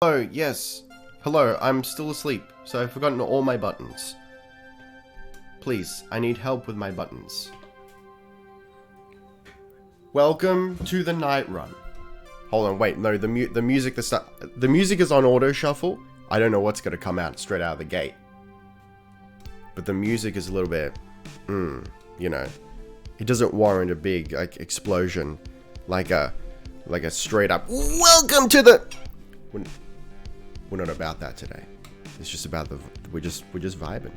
Oh, yes. Hello, I'm still asleep, so I've forgotten all my buttons. Please, I need help with my buttons. Welcome to the night run. Hold on, wait, no, the music is on auto shuffle. I don't know what's gonna come out straight out of the gate. But the music is a little bit, you know, it doesn't warrant a big like explosion, like a straight up welcome to the. We're not about that today. It's just about we're just vibing.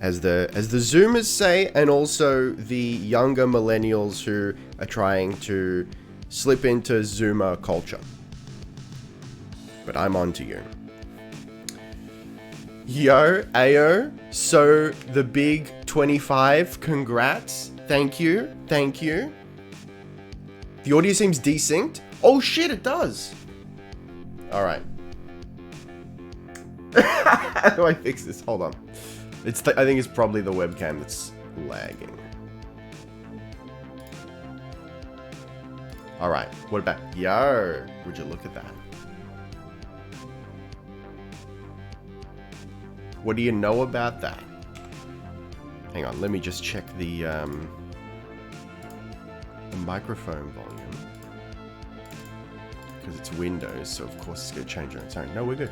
As the Zoomers say, and also the younger millennials who are trying to slip into Zoomer culture. But I'm on to you. Yo, Ayo, so the big 25, congrats. Thank you. The audio seems desynced. Oh shit, it does. Alright. How do I fix this? Hold on. I think it's probably the webcam that's lagging. Alright, what about... Yo! Would you look at that? What do you know about that? Hang on, let me just check the microphone volume. Because it's Windows, so of course it's going to change on its own. No, we're good.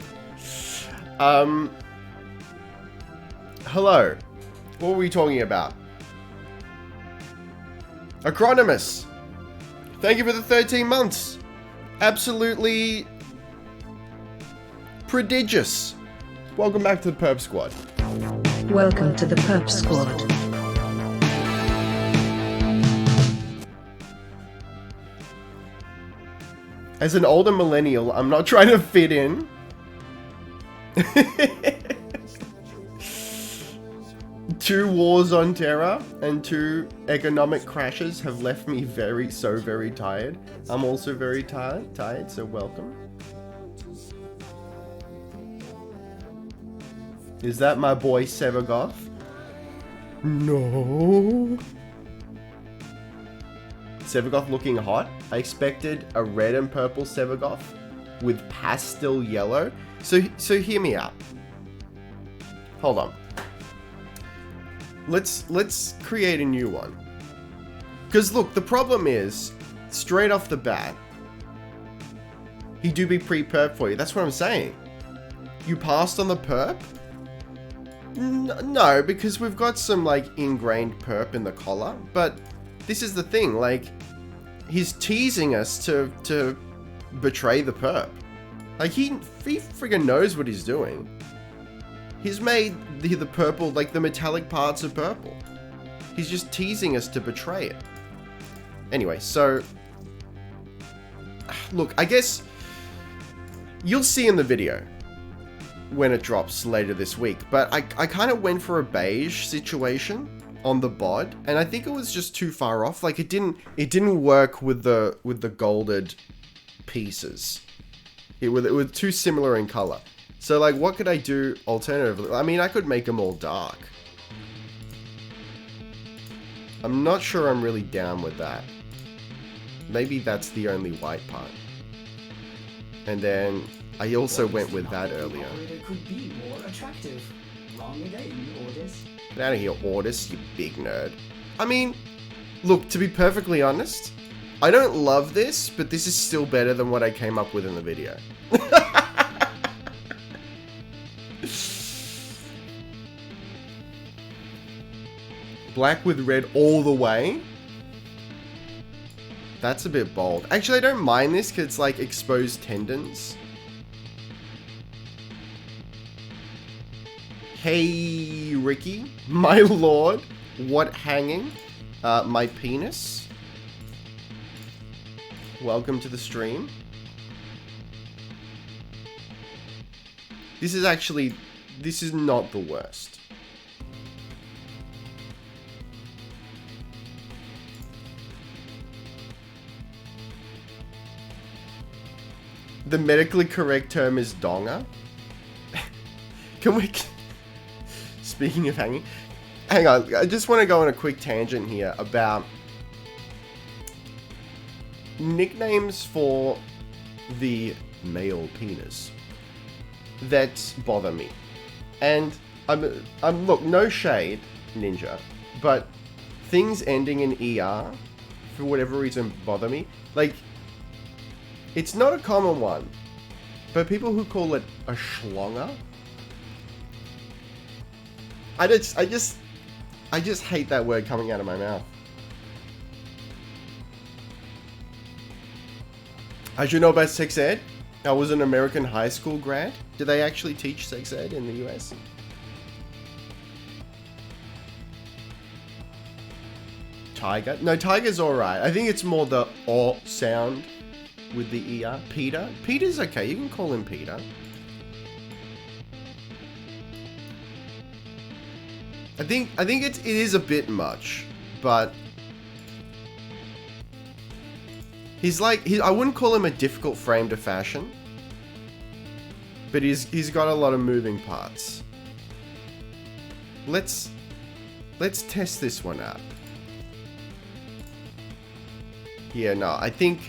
Hello. What were we talking about? Acronymus. Thank you for the 13 months. Absolutely prodigious. Welcome back to the Perp Squad. Welcome to the Perp Squad. As an older millennial, I'm not trying to fit in. 2 wars on terror and 2 economic crashes have left me very tired. I'm also very tired, so welcome. Is that my boy SEVAGOTH? No. SEVAGOTH looking hot. I expected a red and purple SEVAGOTH with pastel yellow. So hear me out. Hold on. Let's create a new one. Because look, the problem is, straight off the bat, he do be pre-perp for you. That's what I'm saying. You passed on the perp? No, because we've got some like ingrained perp in the collar. But this is the thing, like, he's teasing us to betray the perp. Like, he friggin' knows what he's doing. He's made the purple, like the metallic parts of purple. He's just teasing us to betray it. Anyway, so... Look, I guess... You'll see in the video when it drops later this week. But I kind of went for a beige situation on the bod. And I think it was just too far off. Like, it didn't work with the golded pieces. It was too similar in color. So, like, what could I do alternatively? I mean, I could make them all dark. I'm not sure I'm really down with that. Maybe that's the only white part. And then, I also went with that earlier. Could be more attractive. Wrong again, Ordis. Get out of here, Ordis, you big nerd. I mean, look, to be perfectly honest, I don't love this, but this is still better than what I came up with in the video. Black with red all the way. That's a bit bold. Actually, I don't mind this because it's like exposed tendons. Hey, Ricky. My lord. What hanging? My penis. Welcome to the stream. This is not the worst. The medically correct term is donger. Can we... Speaking of hanging... Hang on, I just want to go on a quick tangent here about nicknames for the male penis that bother me. And I'm look, no shade, Ninja, but things ending in ER, for whatever reason, bother me. Like, it's not a common one, but people who call it a schlonger, I just hate that word coming out of my mouth. I should know about sex ed. I was an American high school grad. Do they actually teach sex ed in the US? Tiger? No, Tiger's alright. I think it's more the "or" sound with the ER. Peter? Peter's okay. You can call him Peter. I think it is a bit much, but he's like, I wouldn't call him a difficult frame to fashion, but he's got a lot of moving parts. Let's test this one out. Yeah, no, I think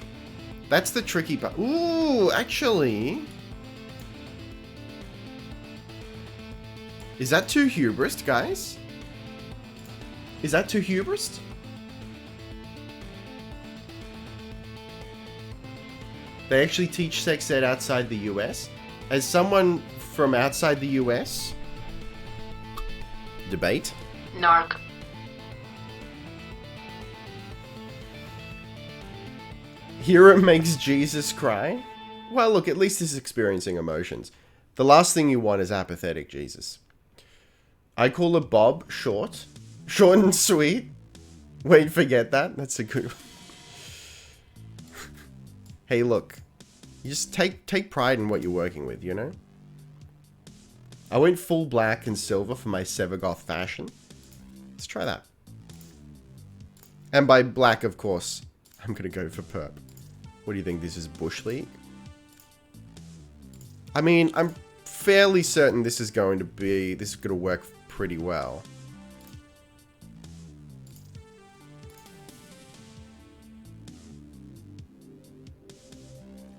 that's the tricky part. Ooh, actually, is that too hubris, guys? Is that too hubris? They actually teach sex ed outside the US. As someone from outside the US, debate. Narc. Hero makes Jesus cry. Well, look, at least he's experiencing emotions. The last thing you want is apathetic Jesus. I call it Bob short. Short and sweet. Wait, forget that. That's a good one. Hey, look. You just take pride in what you're working with, you know? I went full black and silver for my SEVAGOTH fashion. Let's try that. And by black, of course, I'm gonna go for perp. What do you think? This is Bush League? I mean, I'm fairly certain this is going to work pretty well.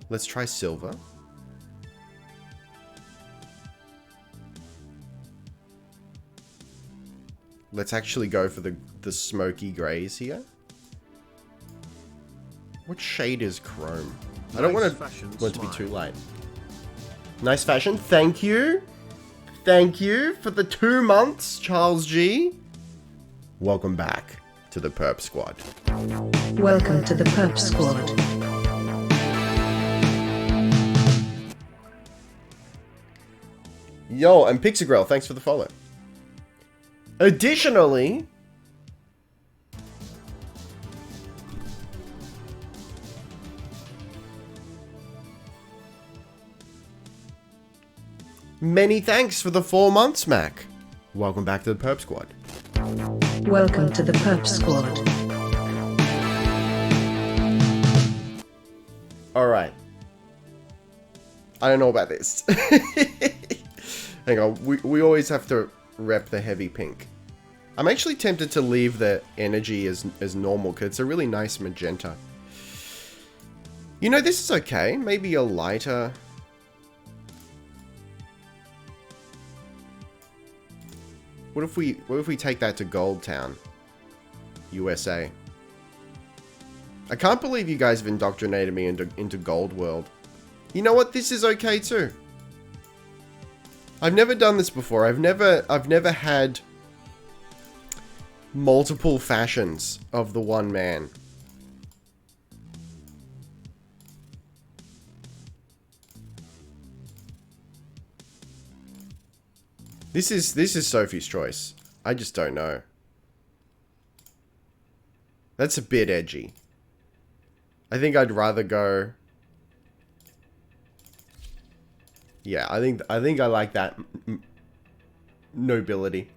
Let's try silver. Let's actually go for the smoky grays here. What shade is chrome? I don't want it to be too light. Nice fashion. Thank you. Thank you for the 2 months, Charles G. Welcome back to the Perp Squad. Welcome to the Perp Squad. Yo, and Pixagrel, thanks for the follow. Additionally, many thanks for the 4 months, Mac. Welcome back to the Perp Squad. Welcome to the Perp Squad. Alright. I don't know about this. Hang on, we always have to rep the heavy pink. I'm actually tempted to leave the energy as normal because it's a really nice magenta. You know, this is okay. Maybe a lighter... What if we take that to Gold Town, USA? I can't believe you guys have indoctrinated me into Gold World. You know what? This is okay too. I've never done this before. I've never had multiple fashions of the one man. This is Sophie's choice. I just don't know. That's a bit edgy. I think I'd rather go... Yeah, I think I like that nobility.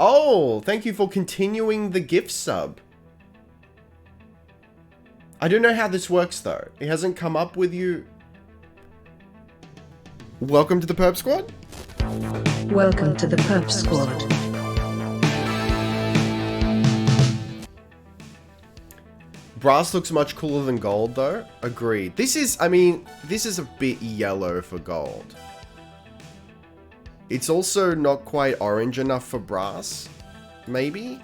Oh, thank you for continuing the gift sub. I don't know how this works though. It hasn't come up with you. Welcome to the Perp Squad. Welcome to the Perp Squad. Brass looks much cooler than gold, though. Agreed. This is, I mean, this is a bit yellow for gold. It's also not quite orange enough for brass, maybe?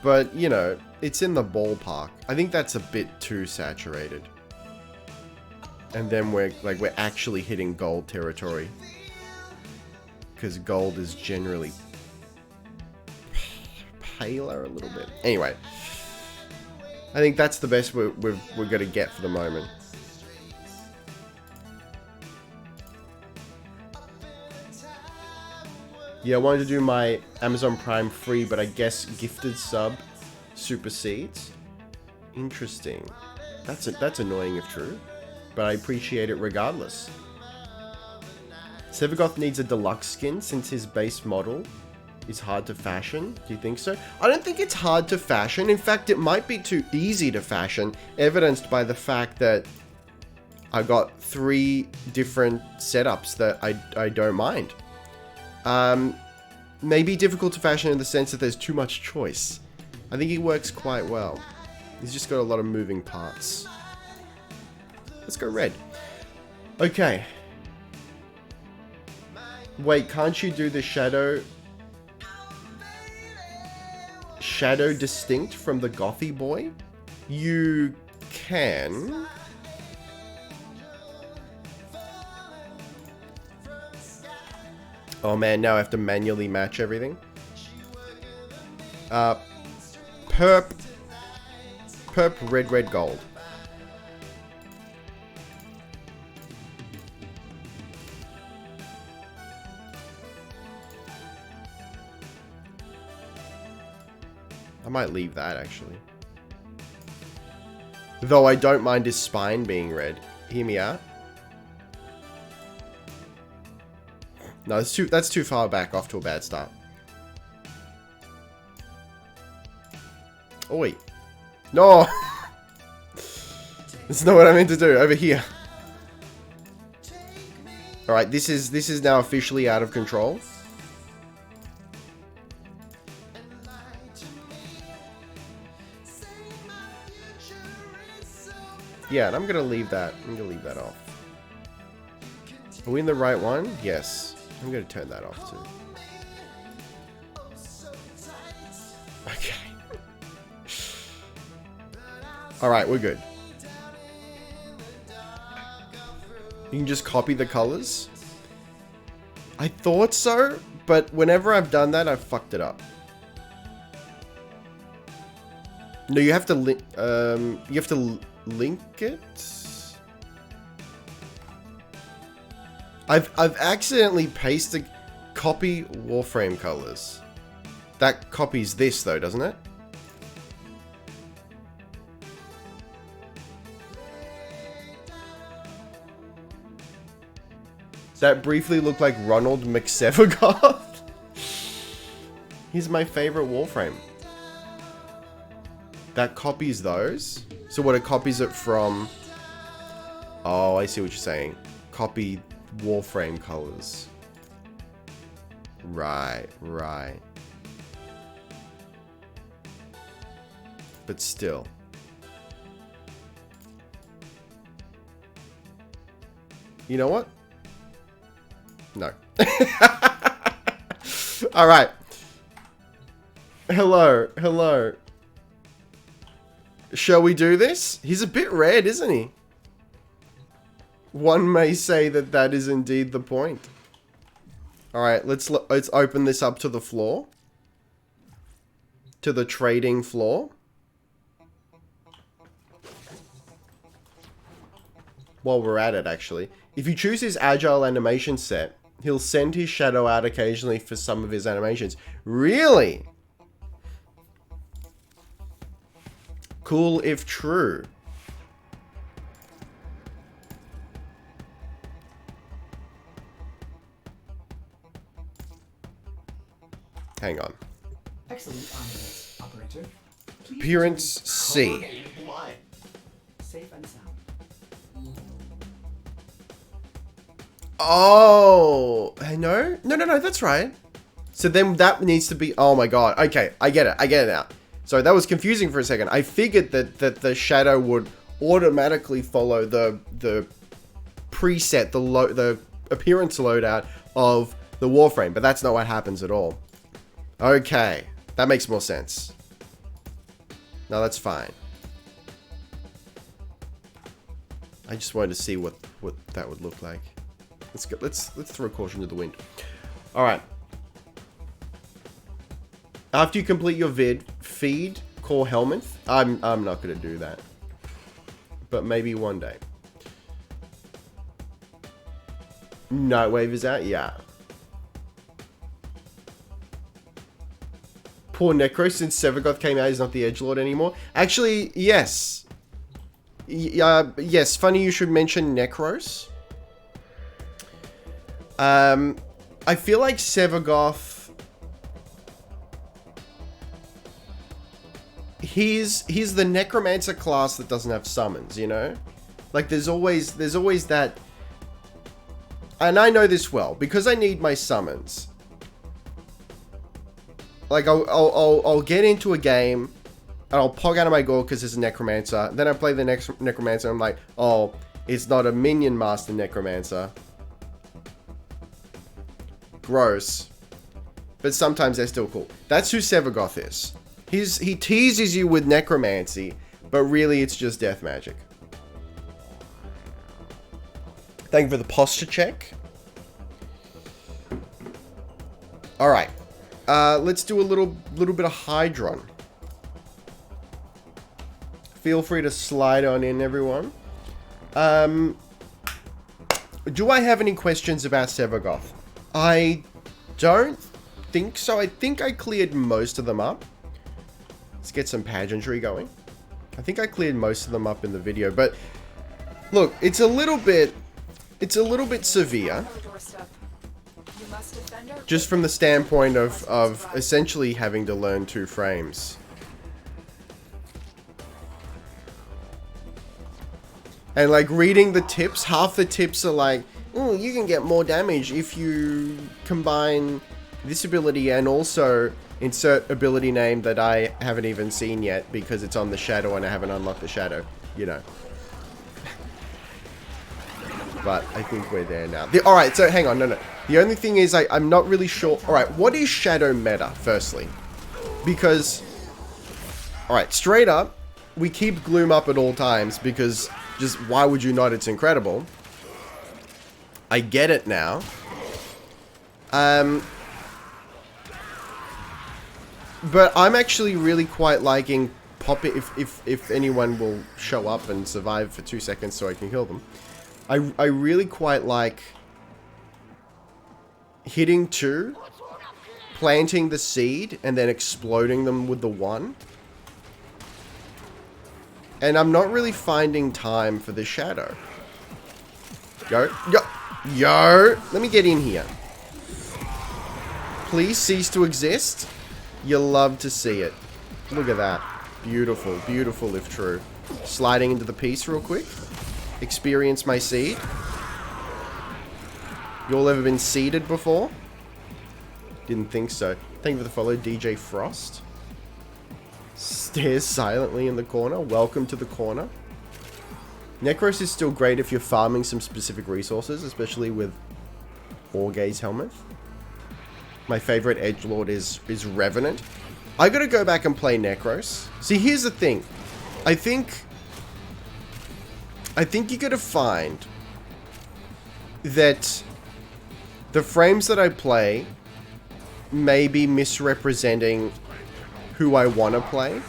But, you know, it's in the ballpark. I think that's a bit too saturated. And then we're actually hitting gold territory. Because gold is generally paler a little bit. Anyway. I think that's the best we're going to get for the moment. Yeah, I wanted to do my Amazon Prime free, but I guess gifted sub supersedes. Interesting. That's annoying if true, but I appreciate it regardless. SEVAGOTH needs a deluxe skin since his base model is hard to fashion. Do you think so? I don't think it's hard to fashion. In fact, it might be too easy to fashion, evidenced by the fact that I got 3 different setups that I don't mind. Maybe difficult to fashion in the sense that there's too much choice. I think he works quite well. He's just got a lot of moving parts. Let's go red. Okay. Wait, can't you do the shadow distinct from the gothy boy? You can. Oh man, now I have to manually match everything. Perp, red, gold. I might leave that actually. Though I don't mind his spine being red. Hear me out. No, that's too far back, off to a bad start. Oh wait. No! That's not what I meant to do. Over here. Alright, this is now officially out of control. Yeah, and I'm gonna leave that. I'm gonna leave that off. Are we in the right one? Yes. I'm gonna turn that off too. Okay. Alright, we're good. You can just copy the colors. I thought so, but whenever I've done that, I've fucked it up. No, you have to link it. I've accidentally pasted copy Warframe colors. That copies this though, doesn't it? That briefly looked like Ronald McSevagoth. He's my favorite Warframe. That copies those. So what, it copies it from... Oh, I see what you're saying. Copy Warframe colors. Right. But still. You know what? No. Alright. Hello. Shall we do this? He's a bit red, isn't he? One may say that that is indeed the point. Alright, let's open this up to the floor. To the trading floor. While we're at it, actually. If you choose his agile animation set, he'll send his shadow out occasionally for some of his animations. Really? Cool if true. Hang on. Excellent, operator. Please Appearance C. Safe and sound. Oh, no, that's right. So then that needs to be, oh my god. Okay, I get it now. So that was confusing for a second. I figured that the shadow would automatically follow the preset, the appearance loadout of the Warframe, but that's not what happens at all. Okay, that makes more sense. No, that's fine. I just wanted to see what that would look like. Let's throw caution to the wind. All right. After you complete your feed core Helminth. I'm not gonna do that, but maybe one day. Nightwave is out, yeah. Poor Necro, since SEVAGOTH came out, he's not the edgelord anymore. Actually, yes. Yes, funny you should mention Necros. I feel like SEVAGOTH... He's the Necromancer class that doesn't have summons, you know? Like, there's always that... And I know this well, because I need my summons. Like, I'll get into a game, and I'll pog out of my gore because there's a Necromancer. Then I play the next Necromancer, and I'm like, oh, it's not a Minion Master Necromancer. Gross. But sometimes they're still cool. That's who SEVAGOTH is. He teases you with Necromancy, but really it's just Death Magic. Thank you for the posture check. Alright. Let's do a little bit of Hydron. Feel free to slide on in, everyone. Do I have any questions about SEVAGOTH? I don't think so. I think I cleared most of them up. Let's get some pageantry going. I think I cleared most of them up in the video, but look, it's a little bit severe. Just from the standpoint of essentially having to learn 2 frames. And like reading the tips, half the tips are like, oh, you can get more damage if you combine this ability and also insert ability name that I haven't even seen yet because it's on the shadow and I haven't unlocked the shadow, you know. But I think we're there now. Alright, so hang on, no. The only thing is I'm not really sure. Alright, what is shadow meta, firstly? Because, alright, straight up, we keep Gloom up at all times because just why would you not? It's incredible. I get it now. But I'm actually really quite liking pop it if anyone will show up and survive for 2 seconds so I can kill them. I really quite like hitting 2, planting the seed, and then exploding them with the 1. And I'm not really finding time for the shadow. Yo. Let me get in here. Please cease to exist. You'll love to see it. Look at that. Beautiful, beautiful if true. Sliding into the piece real quick. Experience my seed. You all ever been seeded before? Didn't think so. Thank you for the follow, DJ Frost. Stares silently in the corner. Welcome to the corner. Necros is still great if you're farming some specific resources, especially with Orgaze Helminth. My favorite edgelord is Revenant. I gotta go back and play Necros. See, here's the thing. I think you gotta find that the frames that I play may be misrepresenting who I want to play.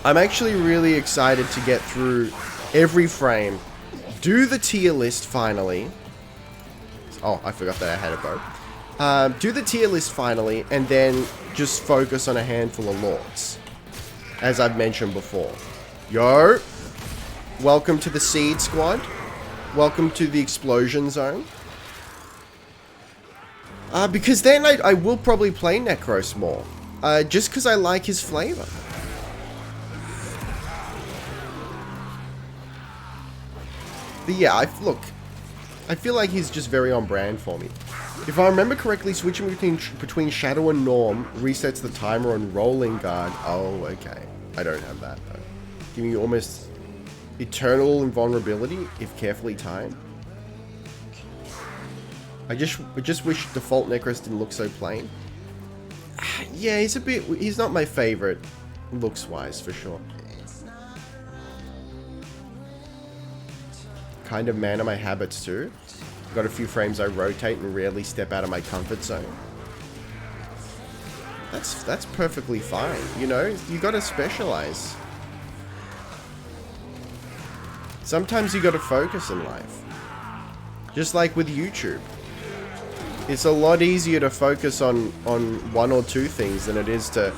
I'm actually really excited to get through every frame, do the tier list finally. Oh, I forgot that I had a bow. Do the tier list finally, and then just focus on a handful of lords, as I've mentioned before. Yo! Welcome to the Seed Squad. Welcome to the Explosion Zone. Because then I will probably play Necros more. Just because I like his flavor. But yeah, look. I feel like he's just very on brand for me. If I remember correctly, switching between Shadow and Norm resets the timer on Rolling Guard. Oh, okay. I don't have that, though. Giving you almost eternal invulnerability if carefully timed. I just wish default Necros didn't look so plain. Yeah, he's not my favorite looks-wise, for sure. Kind of man of my habits, too. Got a few frames I rotate and rarely step out of my comfort zone. That's perfectly fine, you know? You gotta specialize. Sometimes you gotta focus in life. Just like with YouTube. It's a lot easier to focus on one or two things than it is to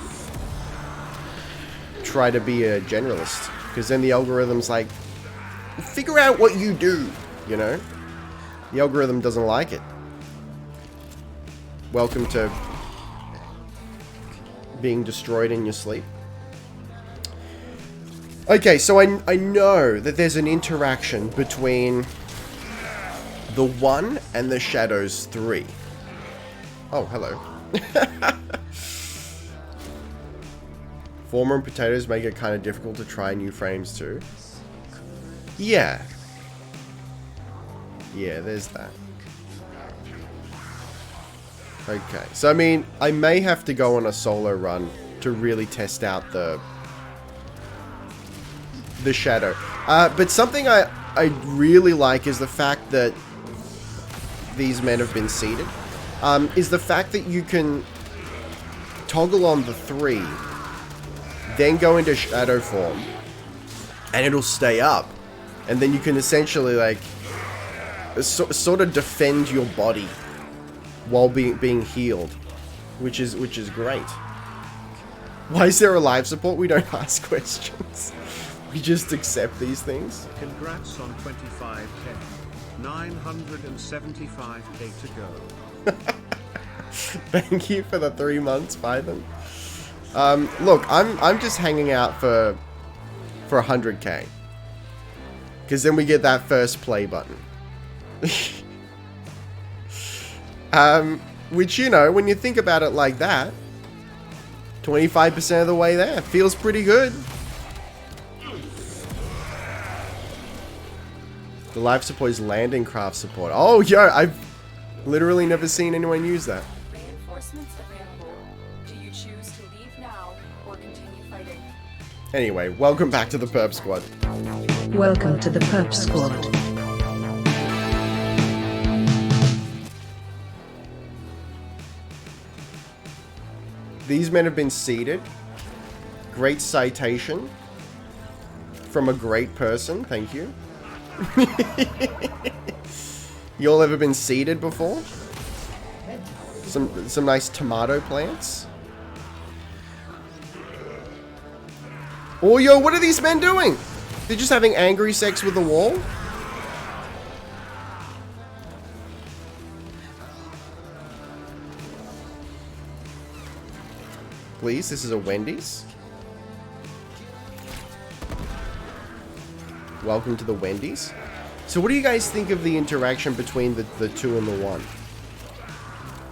try to be a generalist. Because then the algorithm's like, figure out what you do, you know? The algorithm doesn't like it. Welcome to being destroyed in your sleep. Okay, so I know that there's an interaction between the 1 and the Shadows 3. Oh, hello. Former and potatoes make it kind of difficult to try new frames too. Yeah. Yeah, there's that. Okay, so I mean, I may have to go on a solo run to really test out the Shadow. But something I really like is the fact that these men have been seeded. Is the fact that you can toggle on the 3, then go into Shadow form, and it'll stay up. And then you can essentially, like, sort of defend your body while being healed, which is great. Why is there a live support? We don't ask questions. We just accept these things. Congrats on 25k. 975k to go. Thank you for the 3 months, Python. Look, I'm just hanging out for 100k. Because then we get that first play button. Which, you know, when you think about it like that, 25% of the way there. Feels pretty good. The live support is landing craft support. Oh, yo, I've literally never seen anyone use that. Reinforcements available. Do you choose to leave now or continue fighting? Anyway, welcome back to the Perp Squad. Welcome to the Perp Squad. These men have been seeded. Great citation. From a great person, thank you. You all ever been seeded before? Some nice tomato plants. Oh, yo, what are these men doing? They're just having angry sex with the wall? Please, this is a Wendy's. Welcome to the Wendy's. So what do you guys think of the interaction between the 2 and the 1?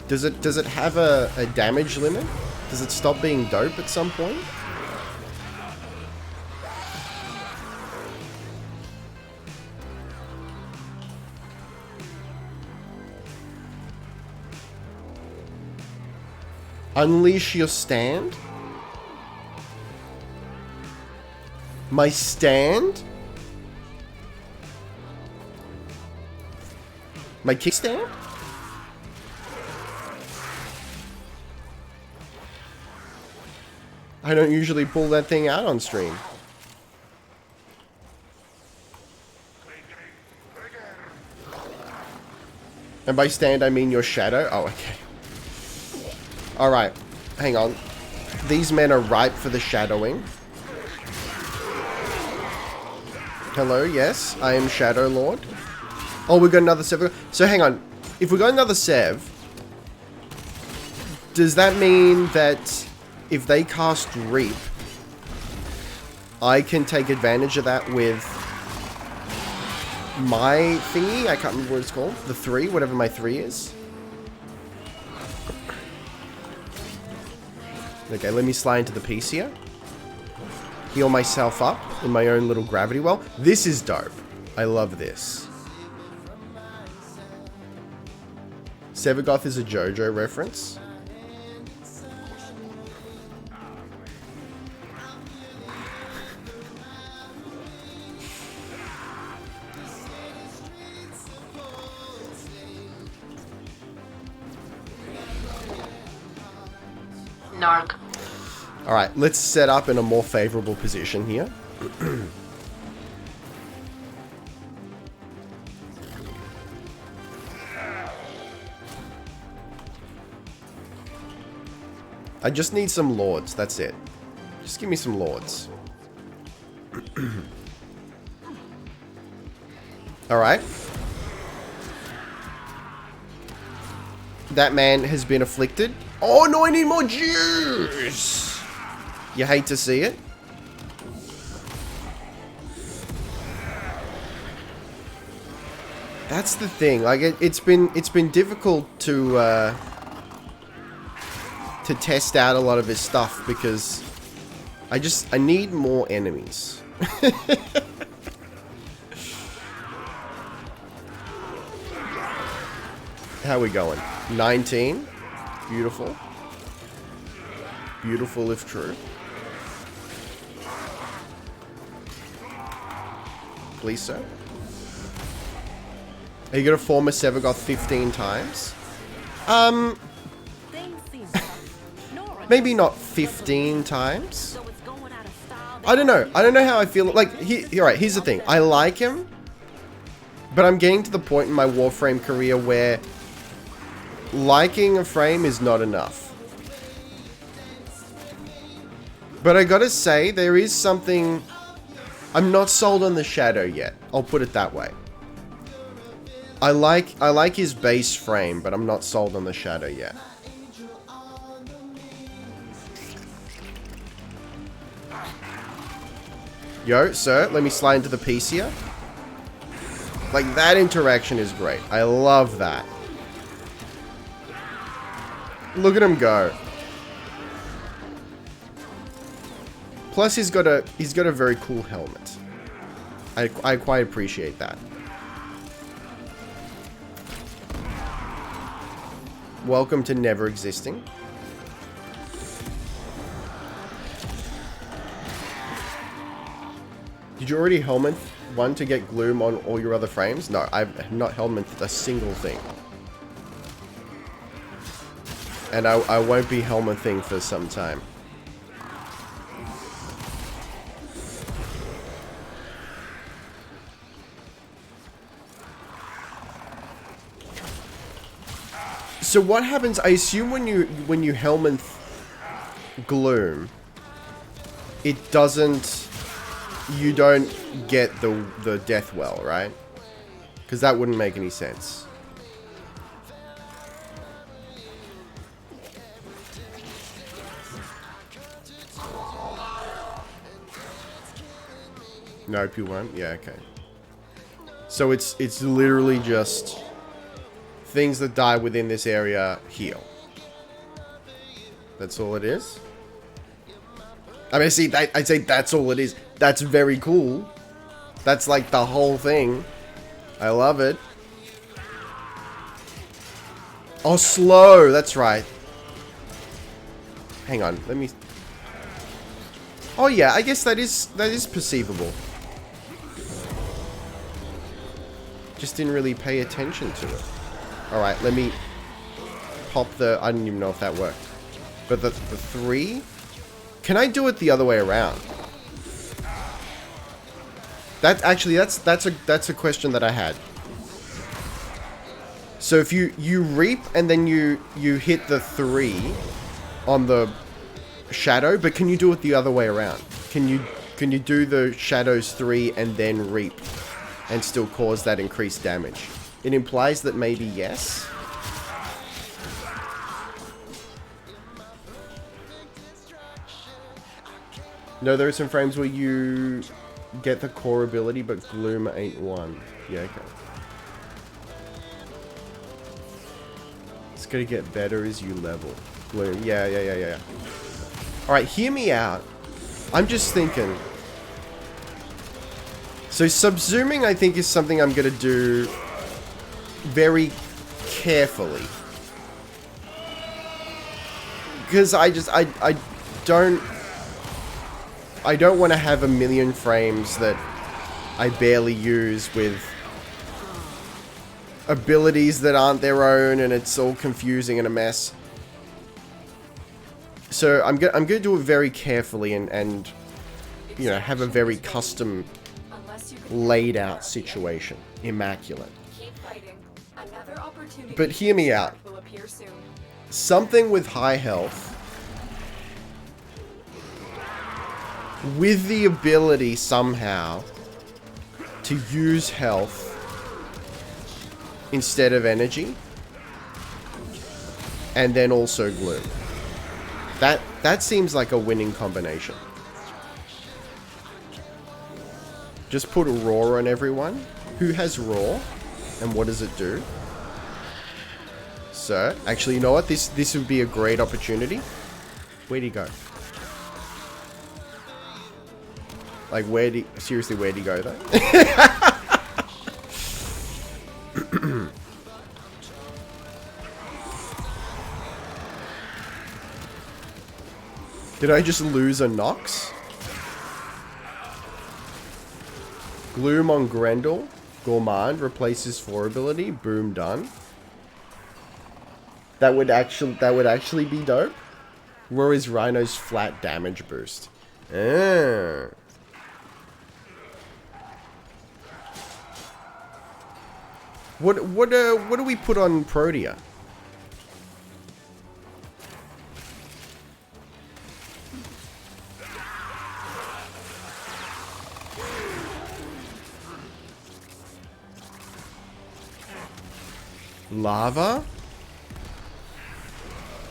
Does it have a damage limit? Does it stop being dope at some point? Unleash your stand? My stand? My kickstand? I don't usually pull that thing out on stream. And by stand, I mean your shadow? Oh, okay. Alright, hang on. These men are ripe for the shadowing. Hello, yes, I am Shadow Lord. Oh, we got another Sev. So hang on. If we got another Sev, does that mean that if they cast Reap, I can take advantage of that with my thingy? I can't remember what it's called. The 3, whatever my 3 is. Okay, let me slide into the piece here. Heal myself up in my own little gravity well. This is dope. I love this. SEVAGOTH is a JoJo reference. Narc. Alright, let's set up in a more favorable position here. I just need some lords, that's it. Just give me some lords. Alright. That man has been afflicted. Oh no, I need more juice! You hate to see it. That's the thing. Like it's been difficult to test out a lot of his stuff because I need more enemies. How are we going? 19. Beautiful. Beautiful if true. Please, sir. Are you gonna form a SEVAGOTH 15 times? Maybe not 15 times. I don't know. I don't know how I feel. Like, alright, here's the thing. I like him, but I'm getting to the point in my Warframe career where liking a frame is not enough. But I gotta say, there is something... I'm not sold on the shadow yet. I'll put it that way. I like his base frame, but I'm not sold on the shadow yet. Yo, sir, let me slide into the piece here. Like, that interaction is great. I love that. Look at him go. Plus, he's got a very cool helmet. I quite appreciate that. Welcome to never existing. Did you already helmet one to get gloom on all your other frames? No, I've not helmeted a single thing. And I won't be helmeting for some time. So what happens? I assume when you helmet gloom, it doesn't. You don't get the death well, right? Because that wouldn't make any sense. Nope, you won't. Yeah, okay. So it's literally just things that die within this area heal. That's all it is. I mean, see, I'd say that's all it is. That's very cool. That's like the whole thing. I love it. Oh, slow. That's right. Hang on. Let me... Oh, yeah. I guess that is perceivable. Just didn't really pay attention to it. Alright, let me pop the... I didn't even know if that worked. But the 3... Can I do it the other way around? That actually, that's a question that I had. So if you reap and then you hit the 3 on the shadow, but can you do it the other way around? Can you do the shadows 3 and then reap and still cause that increased damage? It implies that maybe yes. No, there are some frames where you get the core ability, but Gloom ain't one. Yeah, okay. It's gonna get better as you level. Gloom, yeah. Alright, hear me out. I'm just thinking. So subsuming, I think, is something I'm going to do very carefully. Because I don't want to have a million frames that I barely use with abilities that aren't their own, and it's all confusing and a mess. So I'm going to do it very carefully and you know, have a very custom laid out situation. Immaculate. Keep fighting. Another opportunity But hear me out. will appear soon. Something with high health with the ability somehow to use health instead of energy, and then also gloom. That seems like a winning combination. Just put a raw on everyone. Who has raw? And what does it do? So, actually, you know what? This would be a great opportunity. Where'd he go? Like, seriously, where'd he go, though? Did I just lose a Nox? Gloom on Grendel. Gourmand replaces 4 ability. Boom, done. That would actually be dope. Where is Rhino's flat damage boost? Ah. What do we put on Protea? Lava?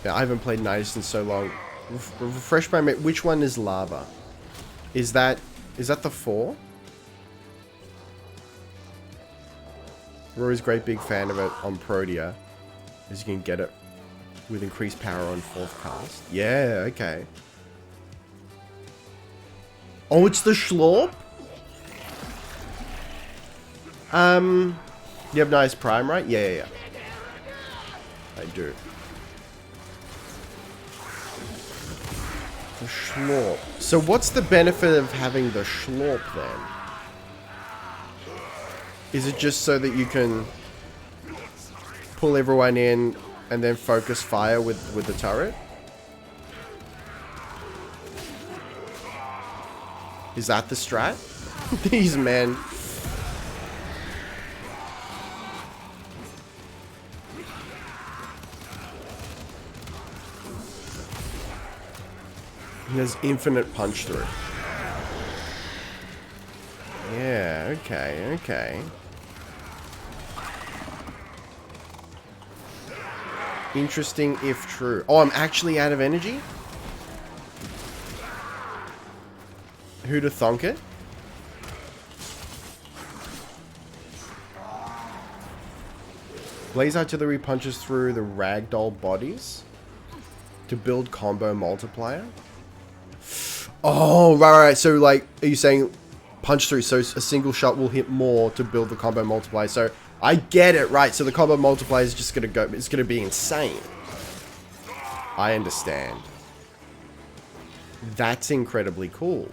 Yeah, I haven't played Nidus in so long. Refresh my memory. Which one is lava? Is that the 4? Rory's great big fan of it on Protea, as you can get it with increased power on 4th cast. Yeah, okay. Oh, it's the Schlorp? You have nice prime, right? Yeah. I do. The Schlorp. So what's the benefit of having the Schlorp then? Is it just so that you can pull everyone in and then focus fire with the turret? Is that the strat? These men. He has infinite punch through. Yeah, okay. Interesting if true. Oh, I'm actually out of energy? Who to thonk it? Blaze Artillery punches through the ragdoll bodies to build combo multiplier. Oh, right. So, like, are you saying punch through? So a single shot will hit more to build the combo multiplier. So I get it, right? So the combo multiplier is just gonna go. It's gonna be insane. I understand. That's incredibly cool.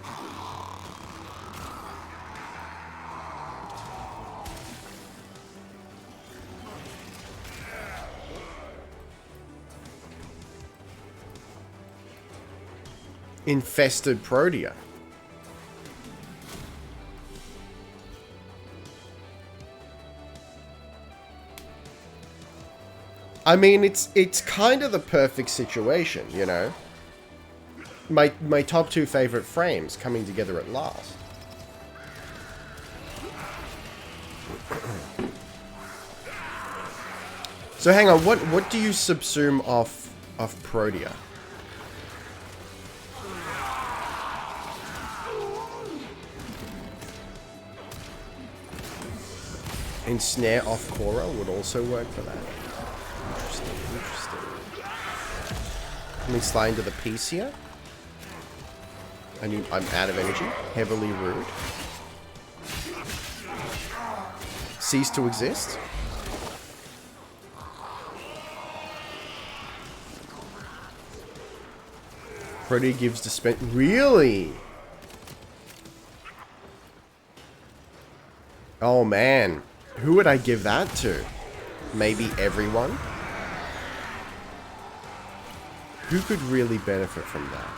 Infested Protea. I mean, it's kind of the perfect situation, you know. My top 2 favorite frames coming together at last. So hang on, what do you subsume off Protea? Ensnare off Korra would also work for that. Interesting. Can we slide into the piece here? I'm out of energy. Heavily rude. Cease to exist. Protea gives dispense. Really? Oh man. Who would I give that to? Maybe everyone? Who could really benefit from that?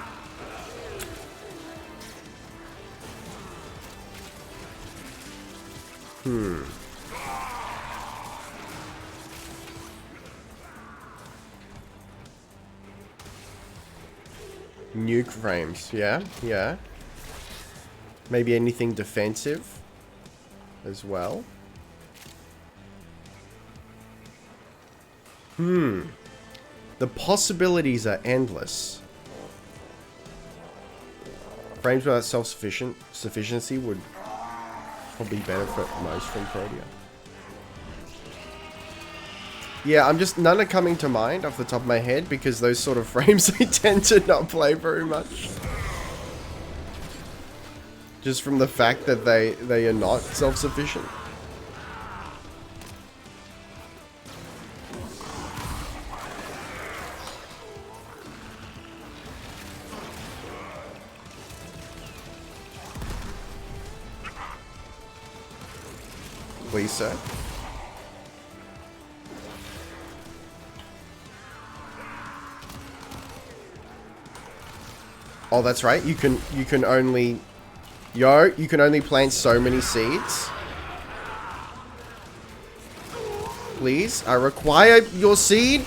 Nuke frames, yeah, yeah. Maybe anything defensive as well. The possibilities are endless. Frames without self-sufficiency would probably benefit most from Protea. Yeah, none are coming to mind off the top of my head because those sort of frames I tend to not play very much. Just from the fact that they are not self-sufficient. Please, sir. Oh, that's right. You can only plant so many seeds. Please, I require your seed.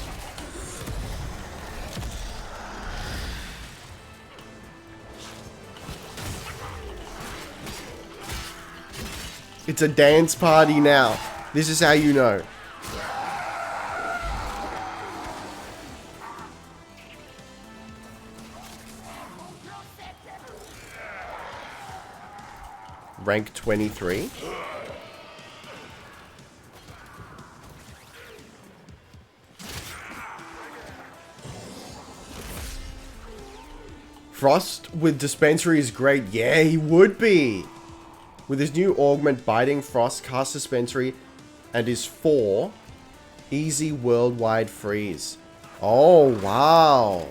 It's a dance party now. This is how you know. Rank 23. Frost with dispensary is great. Yeah, he would be. With his new augment, Biting Frost casts dispensary and is 4 easy worldwide freeze. Oh, wow.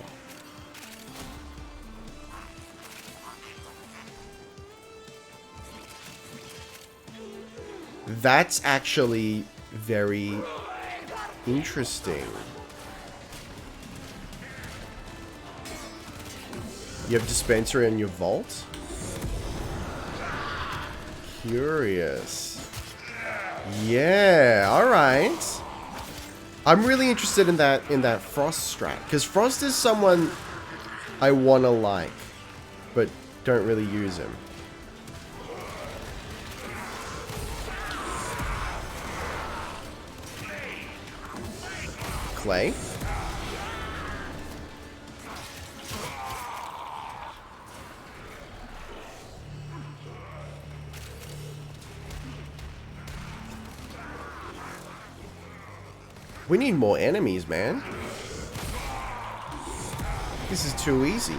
That's actually very interesting. You have dispensary in your vault? Curious. Yeah, alright. I'm really interested in that Frost strat. Because Frost is someone I wanna like, but don't really use him. Clay. We need more enemies, man. This is too easy.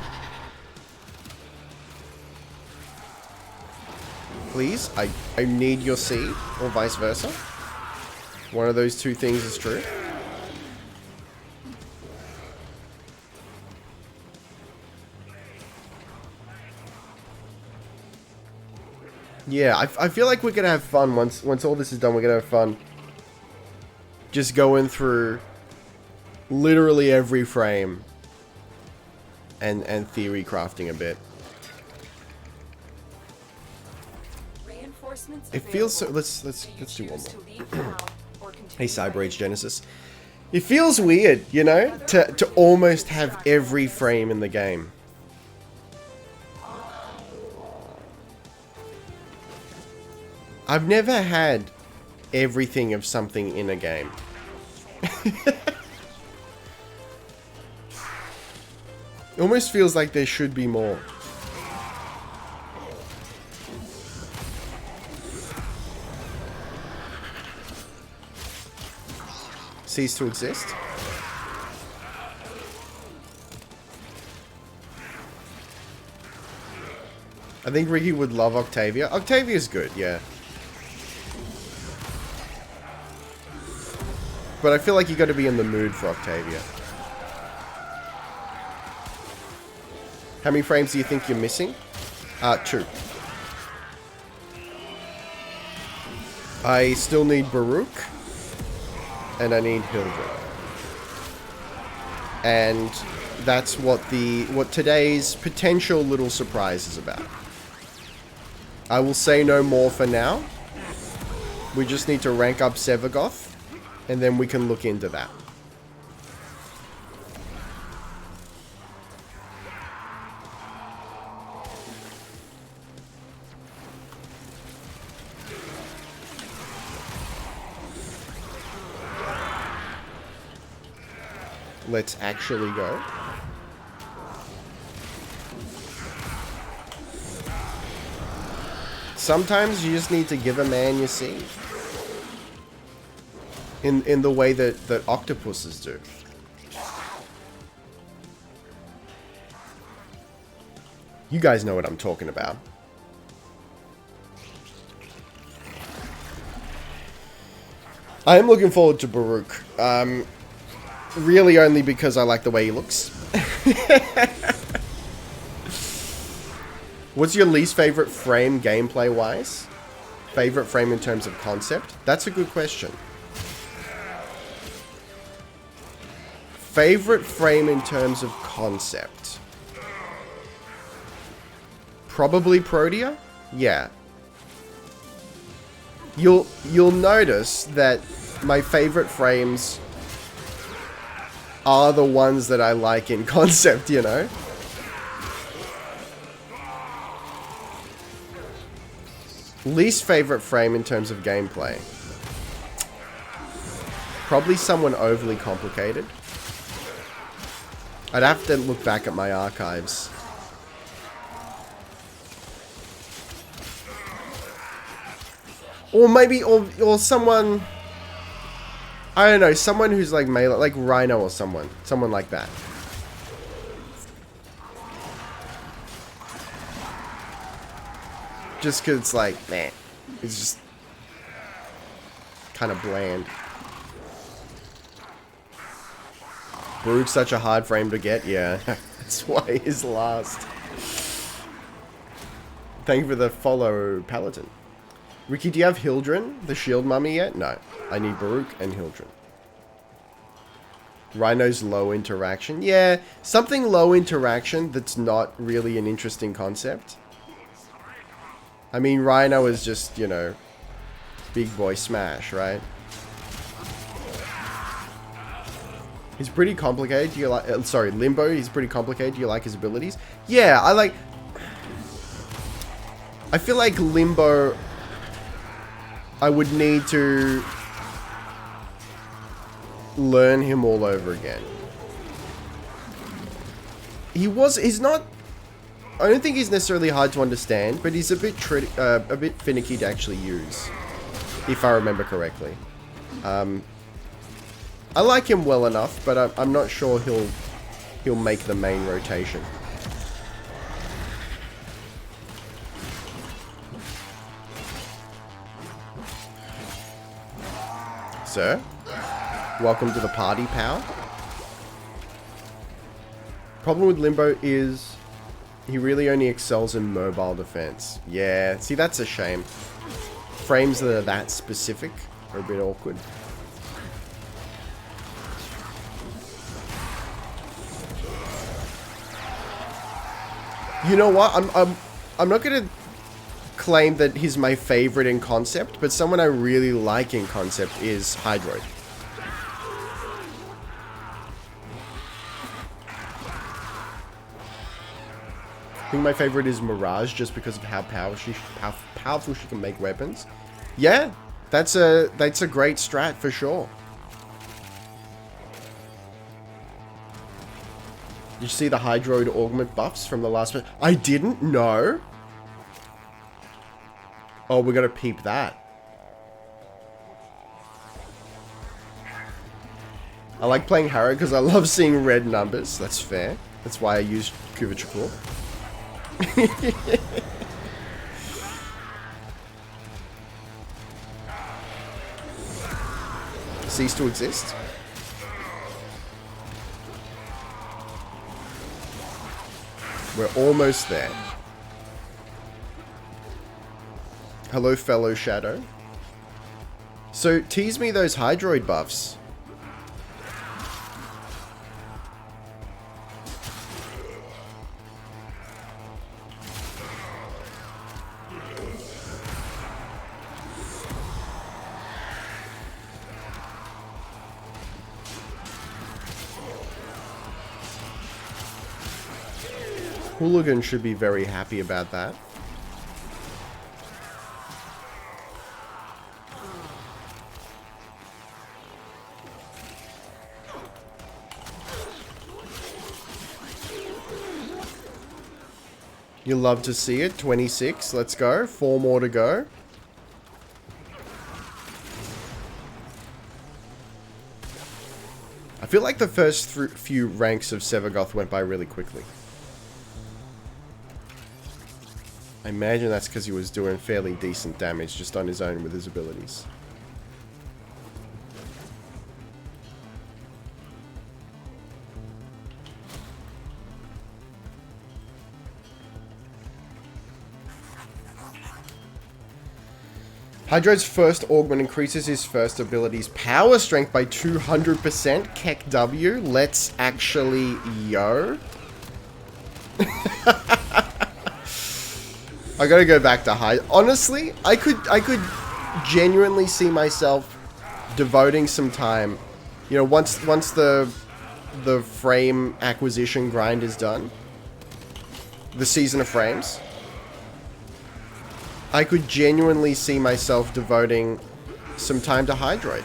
Please, I need your seed, or vice versa. One of those two things is true. Yeah, I feel like we're gonna have fun once all this is done. We're gonna have fun. Just going through literally every frame and theory crafting a bit. It feels so. Let's do one more. Hey, Cyber Age Genesis. It feels weird, you know, to almost have every frame in the game. I've never had everything of something in a game. It almost feels like there should be more. Cease to exist. I think Ricky would love Octavia. Octavia's good, yeah. But I feel like you got to be in the mood for Octavia. How many frames do you think you're missing? 2. I still need Baruch. And I need Hildred. And that's what today's potential little surprise is about. I will say no more for now. We just need to rank up SEVAGOTH, and then we can look into that. Let's actually go. Sometimes you just need to give a man your seed. In the way that octopuses do. You guys know what I'm talking about. I am looking forward to Baruch. Really only because I like the way he looks. What's your least favorite frame gameplay-wise? Favorite frame in terms of concept? That's a good question. Favorite frame in terms of concept? Probably Protea? Yeah. You'll notice that my favorite frames are the ones that I like in concept, you know? Least favorite frame in terms of gameplay. Probably someone overly complicated. I'd have to look back at my archives. Or maybe, or someone... I don't know, someone who's like melee, like Rhino or someone like that. Just because it's like, man, it's just kind of bland. Baruch's such a hard frame to get, yeah. That's why he's last. Thank you for the follow, Paladin. Ricky, do you have Hildren, the shield mummy yet? No. I need Baruch and Hildren. Rhino's low interaction. Yeah, something low interaction that's not really an interesting concept. I mean, Rhino is just, you know, big boy smash, right? He's pretty complicated. Do you like... sorry, Limbo, he's pretty complicated. Do you like his abilities? Yeah, I like... I feel like Limbo... I would need to learn him all over again. He's not, I don't think he's necessarily hard to understand, but he's a bit finicky to actually use, if I remember correctly. I like him well enough, but I'm not sure he'll make the main rotation. Sir, welcome to the party, pal. Problem with Limbo is he really only excels in mobile defense. Yeah, see, that's a shame. Frames that are that specific are a bit awkward. You know what? I'm not gonna claim that he's my favorite in concept, but someone I really like in concept is Hydro. I think my favorite is Mirage, just because of how powerful she can make weapons. Yeah, that's a great strat for sure. Did you see the Hydroid augment buffs from the last one? I didn't know. Oh, we gotta peep that. I like playing Harrow because I love seeing red numbers. That's fair. That's why I use Kuvachakul. cease to exist. We're almost there. Hello, fellow Shadow. So, tease me those Hydroid buffs. Hooligan should be very happy about that. You love to see it. 26. Let's go. 4 more to go. I feel like the first few ranks of SEVAGOTH went by really quickly. I imagine that's because he was doing fairly decent damage just on his own with his abilities. Hydroid's first augment increases his first ability's power strength by 200%. Keck W. Let's actually yo. I gotta go back to high. Honestly, I could genuinely see myself devoting some time. You know, once the frame acquisition grind is done, the season of frames, I could genuinely see myself devoting some time to Hydroid.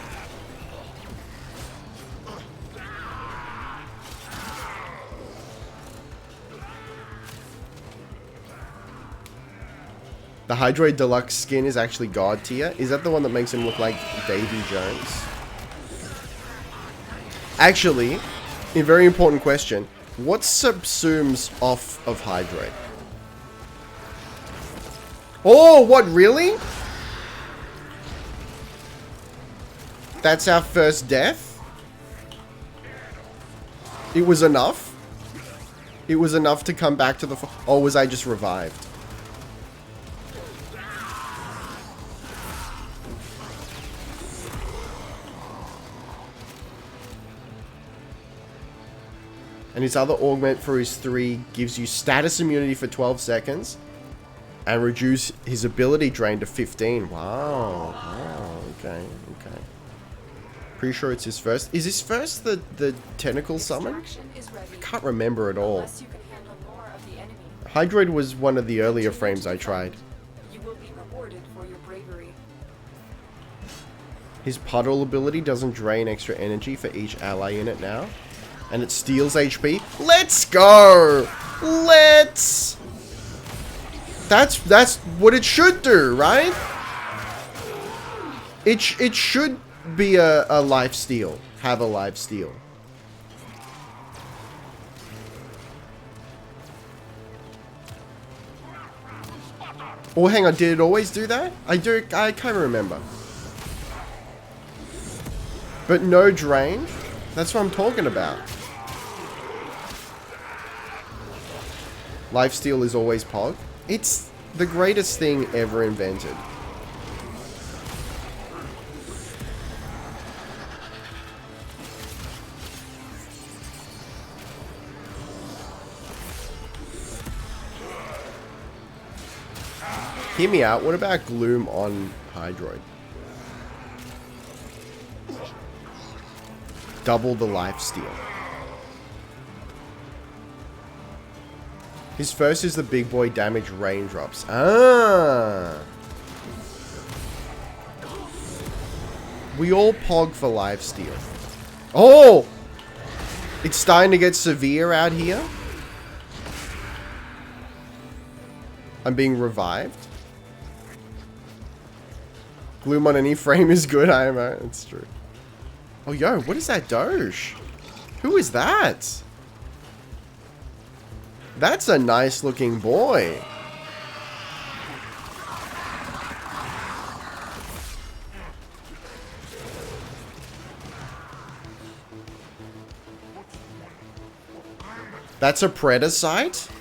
The Hydroid Deluxe skin is actually God tier. Is that the one that makes him look like Davy Jones? Actually, a very important question. What subsumes off of Hydroid? Oh, what, really? That's our first death? It was enough? It was enough to come back to the... Or was I just revived? And his other augment for his 3 gives you status immunity for 12 seconds. And reduce his ability drain to 15. Wow. Wow. Okay. Okay. Pretty sure it's his first. Is his first the tentacle summon? I can't remember at all. Hydroid was one of the earlier frames I tried. You will be rewarded for your bravery. His puddle ability doesn't drain extra energy for each ally in it now. And it steals HP. Let's go! Let's... That's what it should do, right? It should be a life steal. Have a life steal. Oh, hang on. Did it always do that? I can't remember. But no drain? That's what I'm talking about. Lifesteal is always Pog. It's the greatest thing ever invented. Hear me out. What about Gloom on Hydroid? Double the lifesteal. His first is the big boy damage raindrops. Ah. We all pog for lifesteal. Oh! It's starting to get severe out here. I'm being revived. Gloom on any frame is good, IMO. It's true. Oh, yo, what is that Doge? Who is that? That's a nice looking boy. That's a Predacite?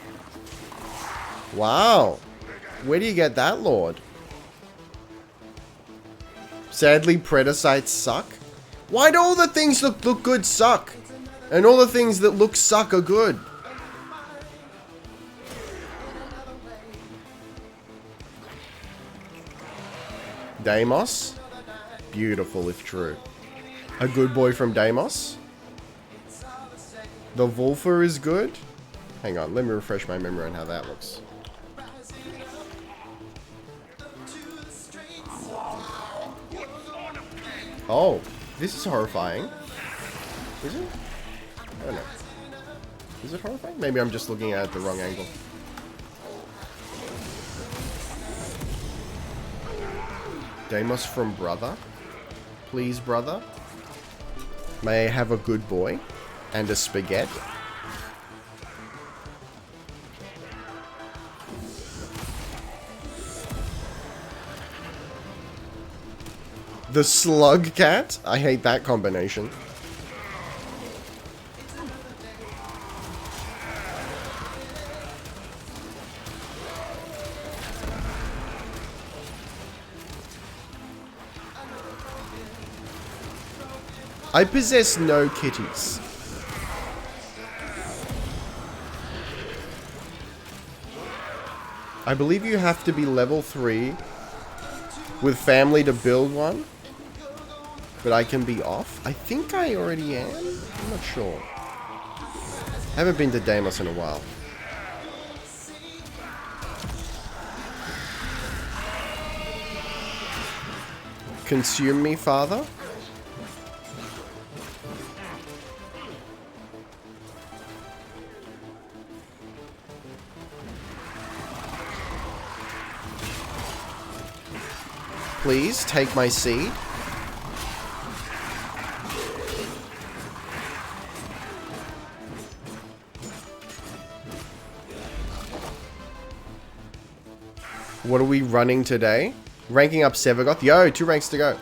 Wow. Where do you get that, Lord? Sadly, Predacites suck. Why do all the things that look good suck? And all the things that look suck are good? Deimos? Beautiful if true. A good boy from Deimos? The Vulfur is good? Hang on, let me refresh my memory on how that looks. Oh, this is horrifying. Is it? I don't know. Is it horrifying? Maybe I'm just looking at it at the wrong angle. Deimos from Brother. Please, brother. May I have a good boy and a spaghetti? The Slug Cat? I hate that combination. I possess no kitties. I believe you have to be level 3 with family to build one. But I can be off. I think I already am. I'm not sure. Haven't been to Deimos in a while. Consume me, father? Please, take my seed. What are we running today? Ranking up SEVAGOTH. Yo, 2 ranks to go.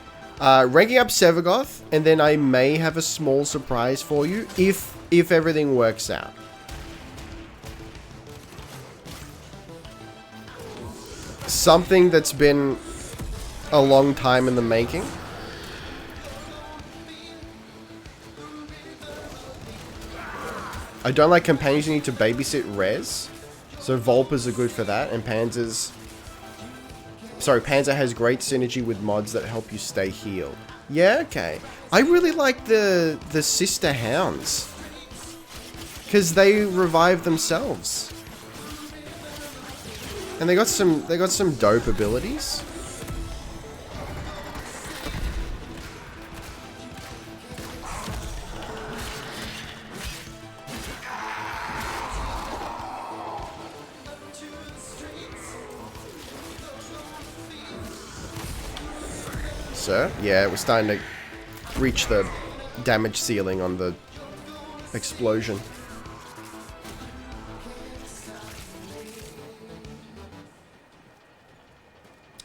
Ranking up SEVAGOTH, and then I may have a small surprise for you if everything works out. Something that's been a long time in the making. I don't like companions you need to babysit res. So Vulpers are good for that, and Panzers... Sorry, Panzer has great synergy with mods that help you stay healed. Yeah, okay. I really like the sister hounds. Because they revive themselves. And they got some dope abilities. Sir? Yeah, we're starting to reach the damage ceiling on the explosion.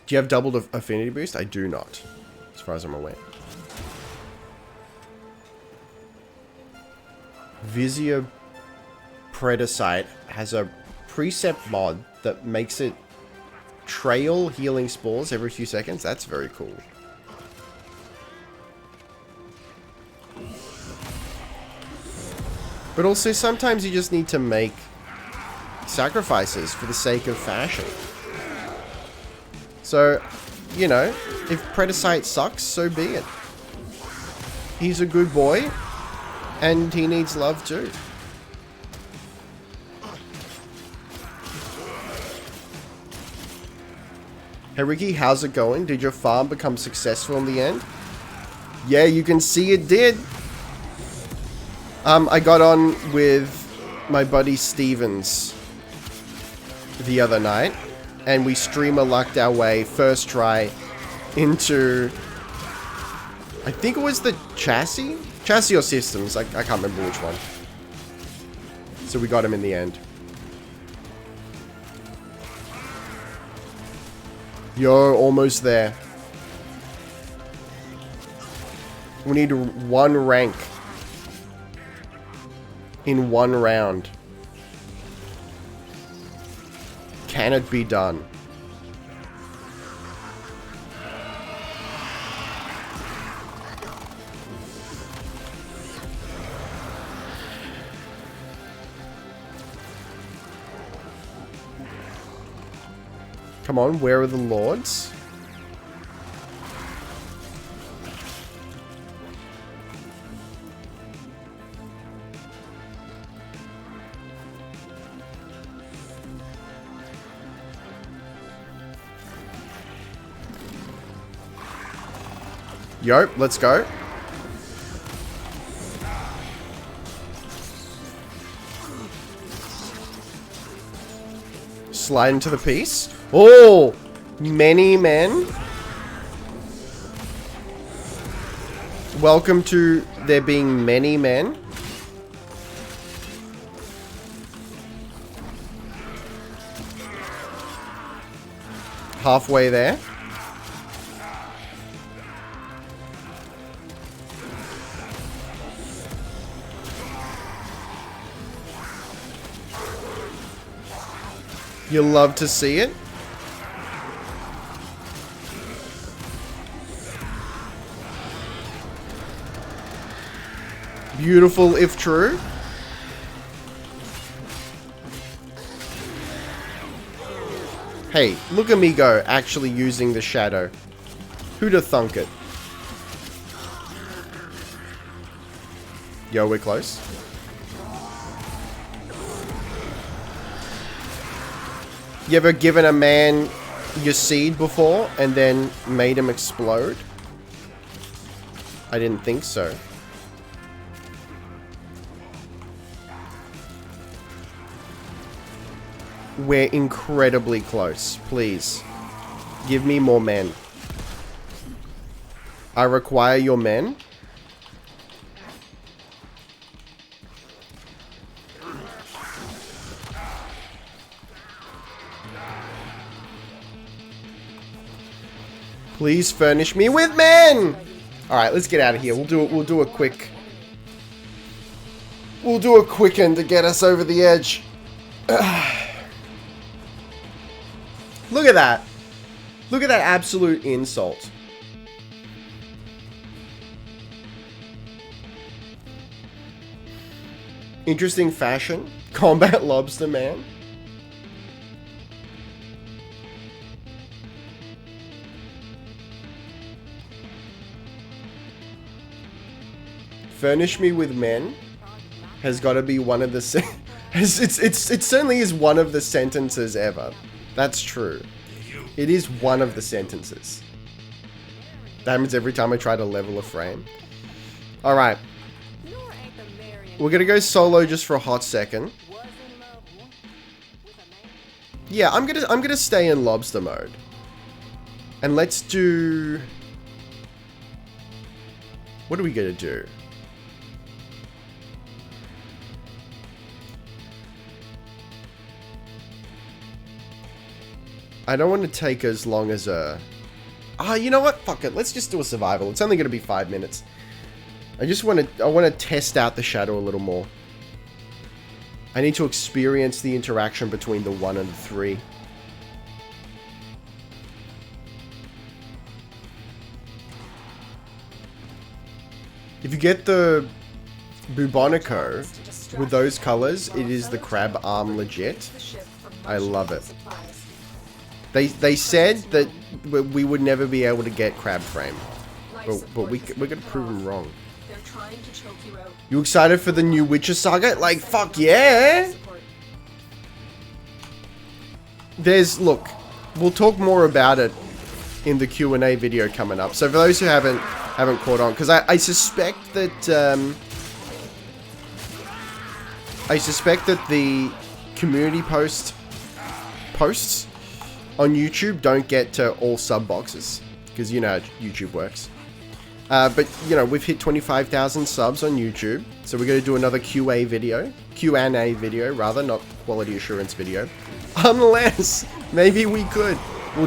Do you have doubled affinity boost? I do not, as far as I'm aware. Vizier Predacite has a precept mod that makes it trail healing spores every few seconds. That's very cool. But also, sometimes you just need to make sacrifices for the sake of fashion. So, you know, if Predacite sucks, so be it. He's a good boy, and he needs love too. Hey Ricky, how's it going? Did your farm become successful in the end? Yeah, you can see it did. I got on with my buddy Stevens the other night, and we streamer-lucked our way, first try, into, I think it was the chassis? Chassis or systems, I can't remember which one. So we got him in the end. Yo, almost there. We need 1 rank in 1 round. Can it be done? Come on, where are the lords? Yo, let's go. Slide into the piece. Oh, many men. Welcome to there being many men. Halfway there. You love to see it. Beautiful if true. Hey, look at me go, actually using the shadow. Who'da thunk it? Yo, we're close. You ever given a man your seed before and then made him explode? I didn't think so. We're incredibly close. Please, give me more men. I require your men. Please furnish me with men. All right, let's get out of here. We'll do a quick one to get us over the edge. Look at that. Look at that absolute insult. Interesting fashion. Combat lobster man. Furnish me with men has got to be one of the it certainly is one of the sentences ever. That's true. It is one of the sentences. That happens every time I try to level a frame. All right. We're going to go solo just for a hot second. Yeah, I'm going to stay in lobster mode. And let's do... What are we going to do? I don't want to take as long as a... you know what? Fuck it. Let's just do a survival. It's only going to be 5 minutes. I want to test out the shadow a little more. I need to experience the interaction between the 1 and the 3. If you get the Bubonico with those colors, it is the crab arm legit. I love it. They said that we would never be able to get crab frame, but we're gonna prove them wrong. You excited for the new Witcher saga? Like, fuck yeah! Look, we'll talk more about it in the Q&A video coming up. So for those who haven't caught on, because I suspect that the community posts on YouTube don't get to all sub boxes, because you know how YouTube works. But you know, we've hit 25,000 subs on YouTube, so we're going to do another Q&A video, rather, not quality assurance video. Unless maybe we'll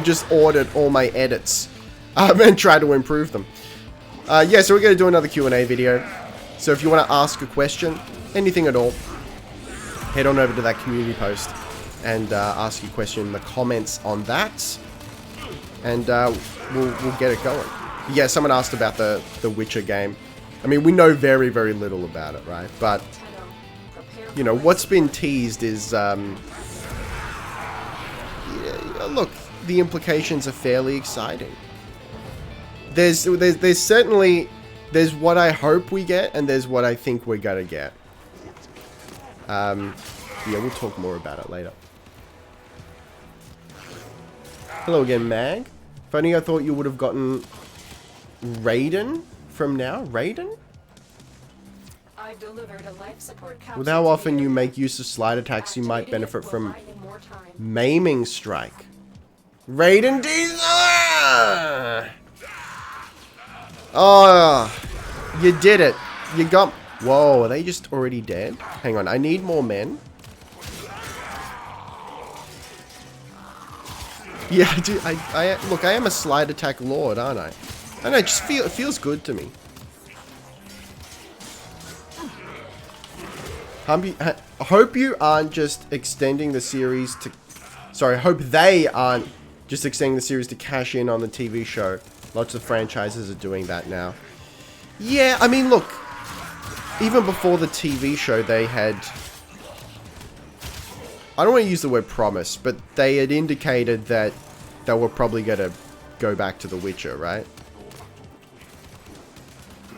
just audit all my edits and try to improve them. Yeah, so we're going to do another Q&A video. So if you want to ask a question, anything at all, head on over to that community post and ask you a question in the comments on that. And we'll get it going. Yeah, someone asked about the Witcher game. I mean, we know very, very little about it, right? But, you know, what's been teased is, yeah, look, the implications are fairly exciting. There's certainly, there's what I hope we get, and there's what I think we're gonna get. Yeah, we'll talk more about it later. Hello again, Mag. If only I thought you would have gotten Raiden from now. Raiden? I've delivered a life support capsule With how to often the you make airfield. use of slide attacks, you might Activating benefit it will from buy you more time. Maiming Strike. Raiden Diesel! Oh, you did it. You got... Whoa, are they just already dead? Hang on, I need more men. Yeah, dude, look, I am a slide attack lord, aren't I? And I just feel, it feels good to me. I hope you aren't just extending the series to... Sorry, I hope they aren't just extending the series to cash in on the TV show. Lots of franchises are doing that now. Yeah, I mean, look. Even before the TV show, they had... I don't want to use the word promise, but they had indicated that they were probably going to go back to The Witcher, right?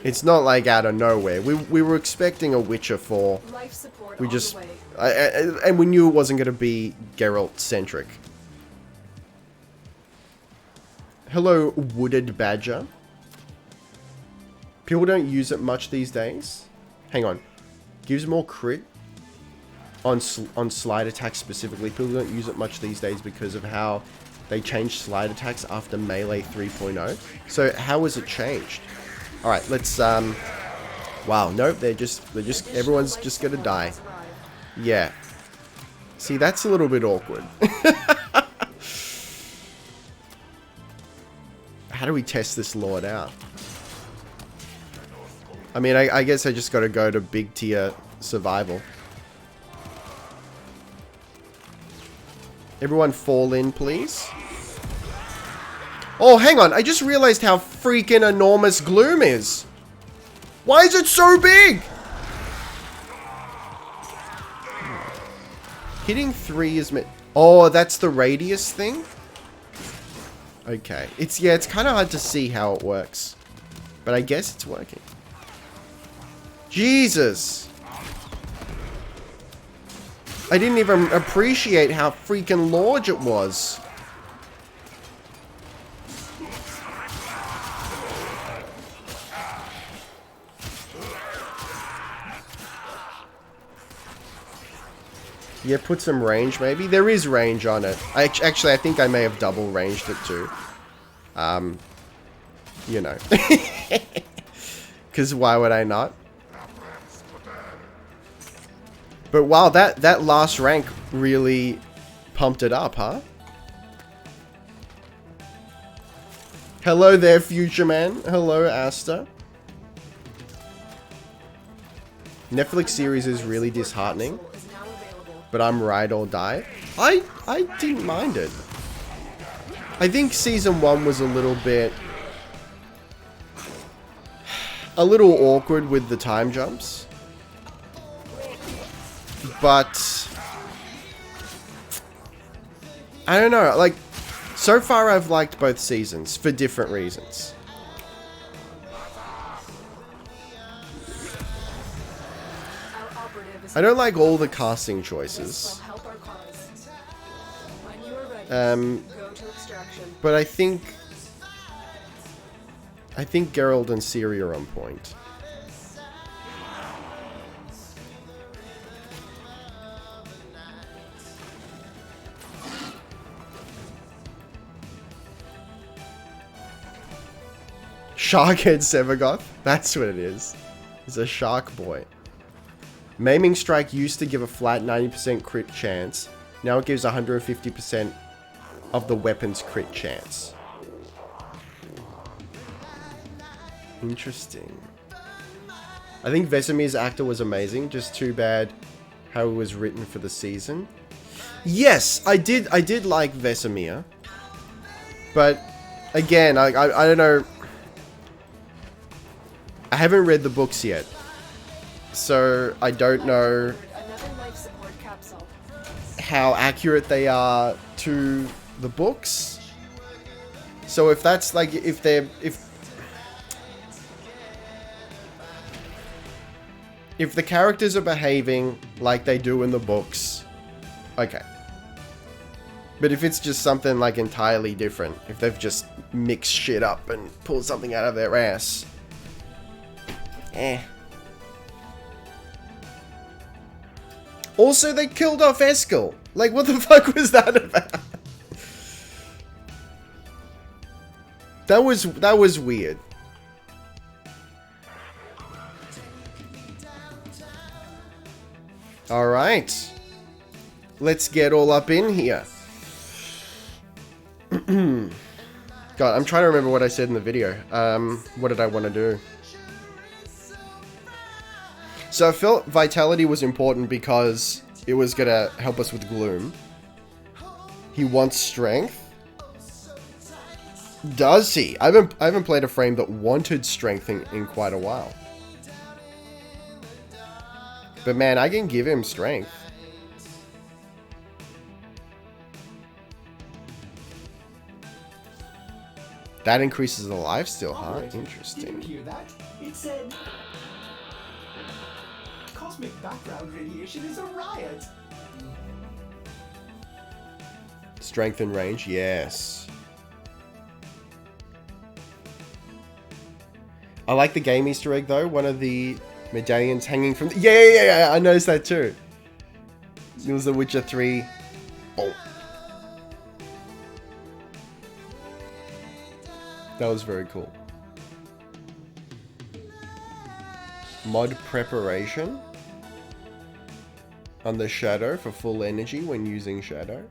It's not like out of nowhere. We were expecting a Witcher 4. Life support We on just... the way. and we knew it wasn't going to be Geralt-centric. Hello, Wooded Badger. People don't use it much these days. Hang on. Gives more crit on slide attacks specifically. People don't use it much these days because of how they changed slide attacks after Melee 3.0. So how has it changed? All right, let's wow, nope, they're just everyone's just gonna die. Yeah. See, that's a little bit awkward. How do we test this lord out? I mean, I guess I just gotta go to big tier survival. Everyone fall in, please. Oh, hang on. I just realized how freaking enormous Gloom is. Why is it so big? Hitting 3 is... Oh, that's the radius thing? Okay. It's kind of hard to see how it works. But I guess it's working. Jesus. I didn't even appreciate how freaking large it was. Yeah, put some range maybe. There is range on it. Actually, I think I may have double ranged it too. You know. Because why would I not? But wow, that last rank really pumped it up, huh? Hello there, Future Man. Hello, Asta. Netflix series is really disheartening. But I'm ride or die. I didn't mind it. I think season 1 was a little awkward with the time jumps. But I don't know, like so far I've liked both seasons for different reasons. I don't like all the casting choices. But I think Geralt and Ciri are on point. Sharkhead Sevagoth? That's what it is. He's a shark boy. Maiming Strike used to give a flat 90% crit chance. Now it gives 150% of the weapon's crit chance. Interesting. I think Vesemir's actor was amazing. Just too bad how it was written for the season. Yes, I did like Vesemir. But, again, I don't know. I haven't read the books yet. So, I don't know Another life support capsule. how accurate they are to the books. So if that's like, if the characters are behaving like they do in the books, okay. But if it's just something like entirely different, if they've just mixed shit up and pulled something out of their ass, Also, they killed off Eskel. Like, what the fuck was that about? That was weird. Alright. Let's get all up in here. God, I'm trying to remember what I said in the video. What did I want to do? So I felt Vitality was important because it was going to help us with Gloom. He wants Strength. Does he? I haven't played a frame that wanted Strength in quite a while. But man, I can give him Strength. That increases the lifesteal, huh? Did you Interesting. hear that? It said... Cosmic background radiation is a riot. Strength and range, yes. I like the game Easter egg though. One of the medallions hanging from... Yeah, I noticed that too. It was the Witcher 3. Oh. That was very cool. Mod preparation on the Shadow for full energy when using Shadow.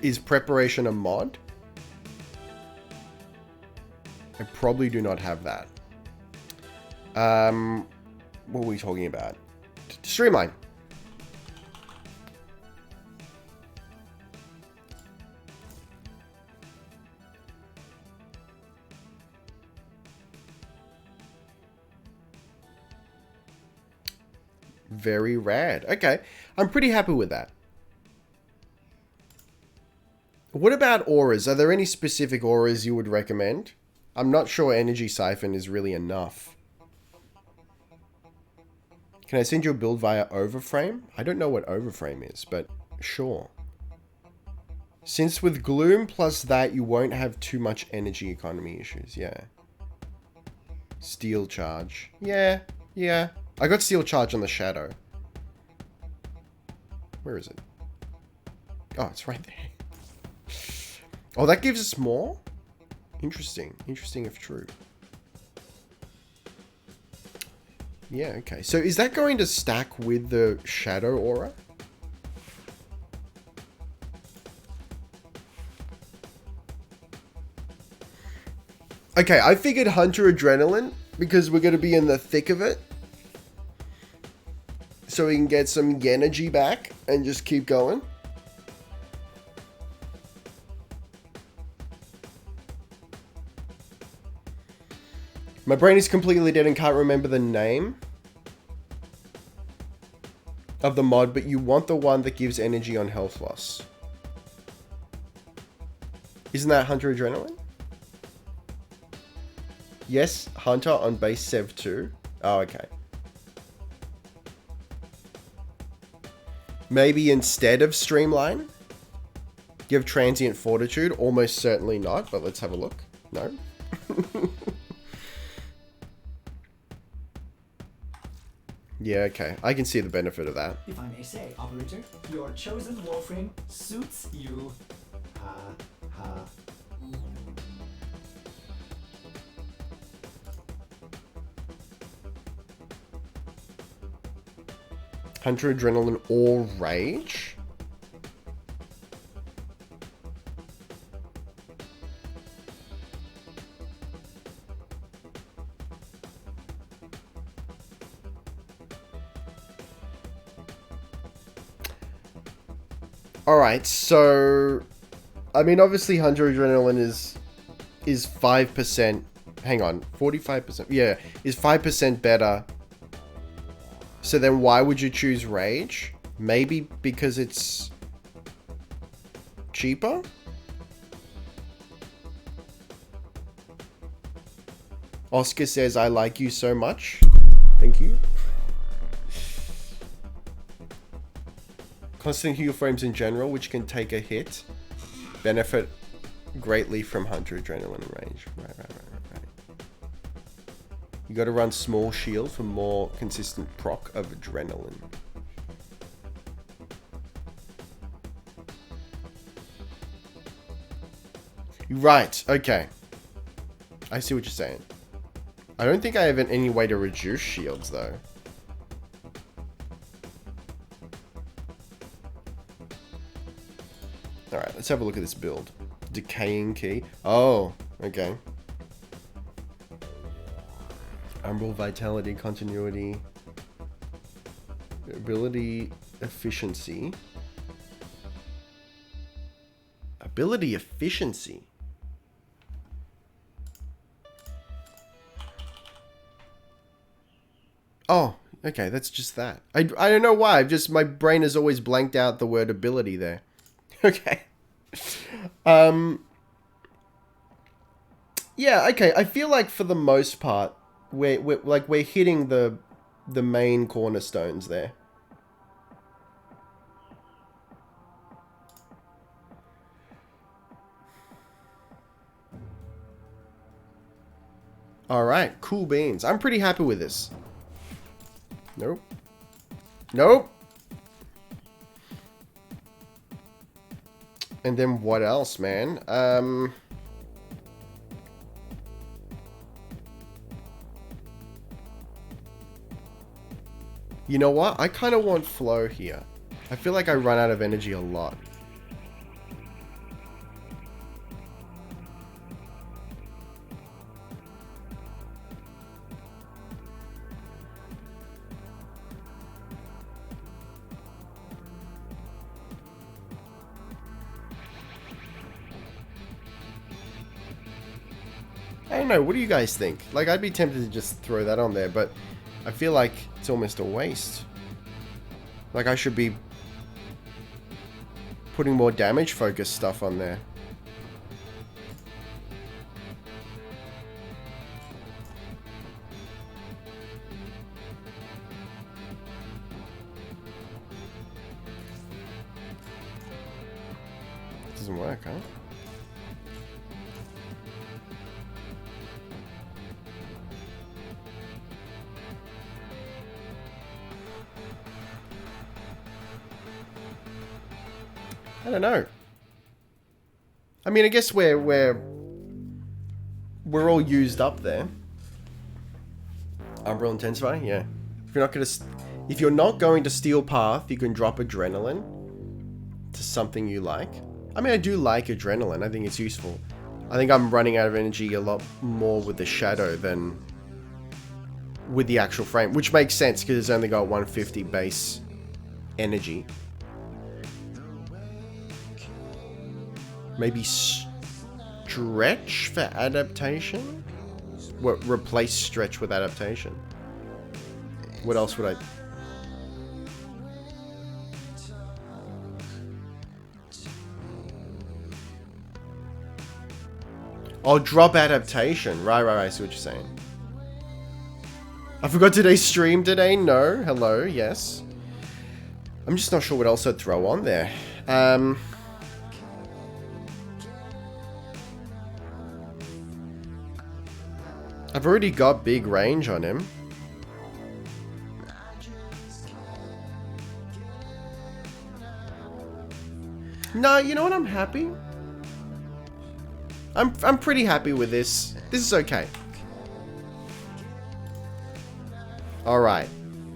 Is preparation a mod? I probably do not have that. What were we talking about? Streamline. Very rad. Okay. I'm pretty happy with that. What about auras? Are there any specific auras you would recommend? I'm not sure Energy Siphon is really enough. Can I send you a build via Overframe? I don't know what Overframe is, but sure. Since with Gloom plus that, you won't have too much energy economy issues. Yeah. Steel Charge. Yeah. I got Steel Charge on the Shadow. Where is it? Oh, it's right there. Oh, that gives us more? Interesting. Interesting if true. Yeah, okay. So is that going to stack with the Shadow Aura? Okay, I figured Hunter Adrenaline because we're going to be in the thick of it. So we can get some energy back and just keep going. My brain is completely dead and can't remember the name of the mod, but you want the one that gives energy on health loss. Isn't that Hunter Adrenaline? Yes, Hunter on base Sev 2. Oh, okay. Maybe instead of Streamline, give Transient Fortitude. Almost certainly not, but let's have a look. No. Yeah, okay. I can see the benefit of that. If I may say, operator, your chosen Warframe suits you. Ha ha. Hunter Adrenaline or Rage? Alright, so... I mean, obviously, Hunter Adrenaline is 5%... Hang on, 45%? Yeah, is 5% better. So then why would you choose Rage? Maybe because it's... cheaper? Oscar says, I like you so much. Thank you. Constant heal frames in general, which can take a hit, benefit greatly from Hunter Adrenaline range. Right. You gotta run small shield for more consistent proc of Adrenaline. Right, okay. I see what you're saying. I don't think I have any way to reduce shields, though. Alright, let's have a look at this build. Decaying Key. Oh, okay. Umbral, Vitality, Continuity. Ability, Efficiency. Ability, Efficiency. Oh, okay, that's just that. I don't know why, my brain has always blanked out the word ability there. Okay. Yeah, okay, I feel like for the most part, we're hitting the main cornerstones there. Alright, cool beans. I'm pretty happy with this. Nope. Nope. And then what else, man? You know what? I kind of want flow here. I feel like I run out of energy a lot. I don't know, what do you guys think? Like, I'd be tempted to just throw that on there, but I feel like it's almost a waste. Like, I should be putting more damage focused stuff on there. Doesn't work, huh? I don't know. I mean, I guess we're all used up there. Umbral Intensify, yeah. If you're not going to Steel Path, you can drop Adrenaline to something you like. I mean, I do like Adrenaline. I think it's useful. I think I'm running out of energy a lot more with the Shadow than with the actual frame, which makes sense because it's only got 150 base energy. Maybe Stretch for adaptation? What, replace Stretch with adaptation? What else would I... Oh, drop adaptation. Right, I see what you're saying. I forgot today's stream today. No, hello, yes. I'm just not sure what else I'd throw on there. I've already got big range on him. No, you know what? I'm happy. I'm pretty happy with this. This is okay. Alright.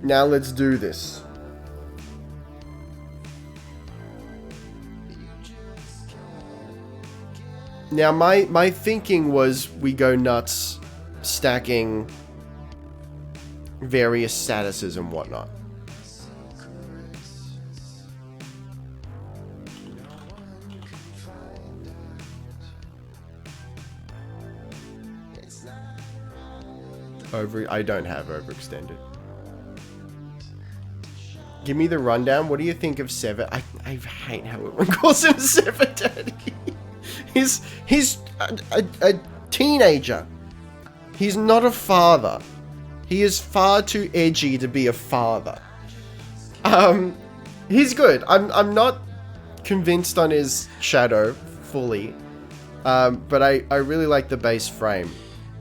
Now let's do this. Now my thinking was we go nuts stacking various statuses and whatnot. I don't have overextended. Give me the rundown. What do you think of I hate how everyone calls him Daddy. He's a teenager. He's not a father. He is far too edgy to be a father. He's good. I'm not convinced on his shadow fully. But I really like the base frame.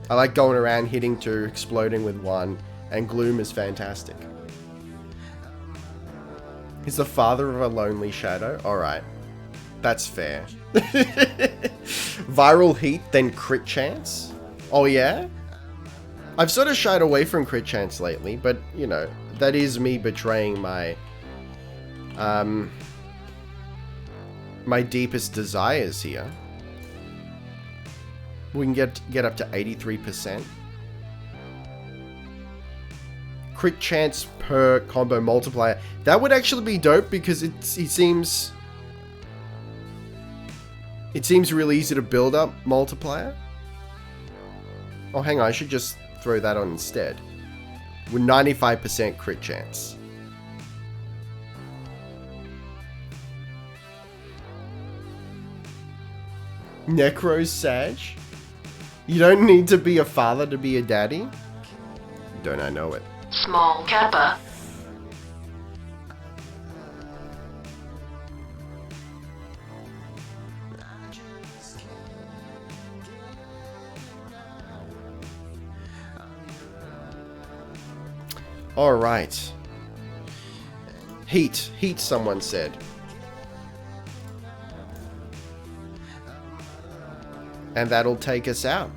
I like going around hitting 2, exploding with 1, and Gloom is fantastic. He's the father of a lonely shadow. Alright. That's fair. Viral heat, then crit chance? Oh yeah? I've sort of shied away from crit chance lately, but, you know, that is me betraying my... my deepest desires here. We can get up to 83%. Crit chance per combo multiplier. That would actually be dope because it seems really easy to build up multiplier. Oh, hang on, I should just throw that on instead. With 95% crit chance. Necro's Sag? You don't need to be a father to be a daddy? Don't I know it? Small Kappa. Alright. Heat, someone said. And that'll take us out.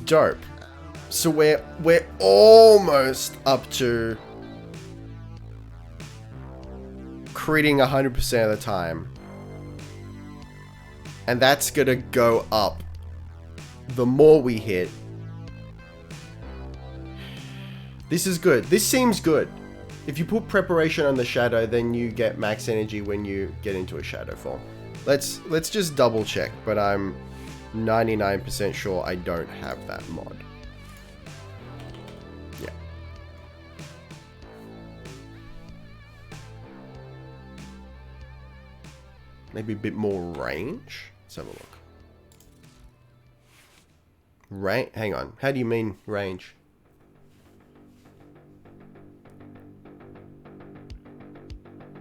Dope. So we're almost up to critting 100% of the time. And that's gonna go up the more we hit. This is good. This seems good. If you put preparation on the shadow, then you get max energy when you get into a shadow form. Let's just double check, but I'm 99% sure I don't have that mod. Yeah. Maybe a bit more range. Let's have a look. Hang on. How do you mean range?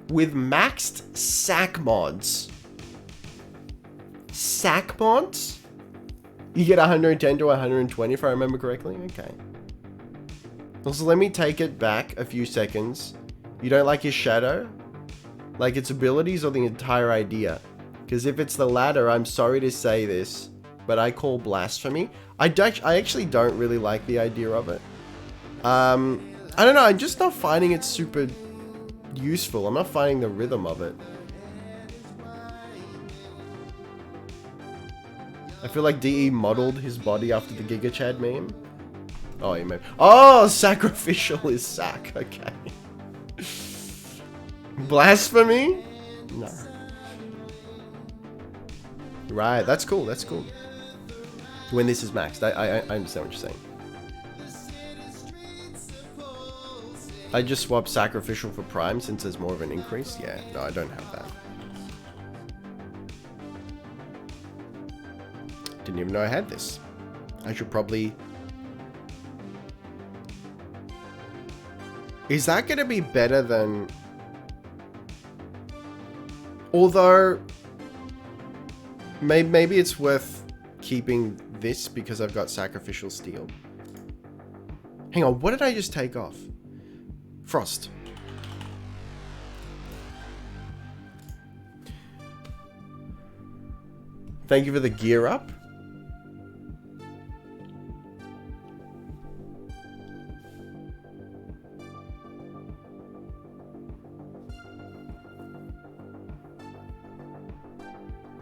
With maxed sack mods. Sack mods? You get 110 to 120 if I remember correctly? Okay. Also, let me take it back a few seconds. You don't like his shadow? Like its abilities or the entire idea? Because if it's the latter, I'm sorry to say this, but I call blasphemy. I actually don't really like the idea of it. I don't know, I'm just not finding it super useful. I'm not finding the rhythm of it. I feel like DE modeled his body after the Giga Chad meme. Oh, he made... Oh, sacrificial is sack. Okay. Blasphemy? No. Right, that's cool. That's cool. When this is maxed, I understand what you're saying. I just swapped sacrificial for prime since there's more of an increase. Yeah, no, I don't have that. Didn't even know I had this. I should probably... Is that going to be better than... Although... Maybe it's worth keeping this because I've got sacrificial steel. Hang on, what did I just take off? Frost. Thank you for the gear up.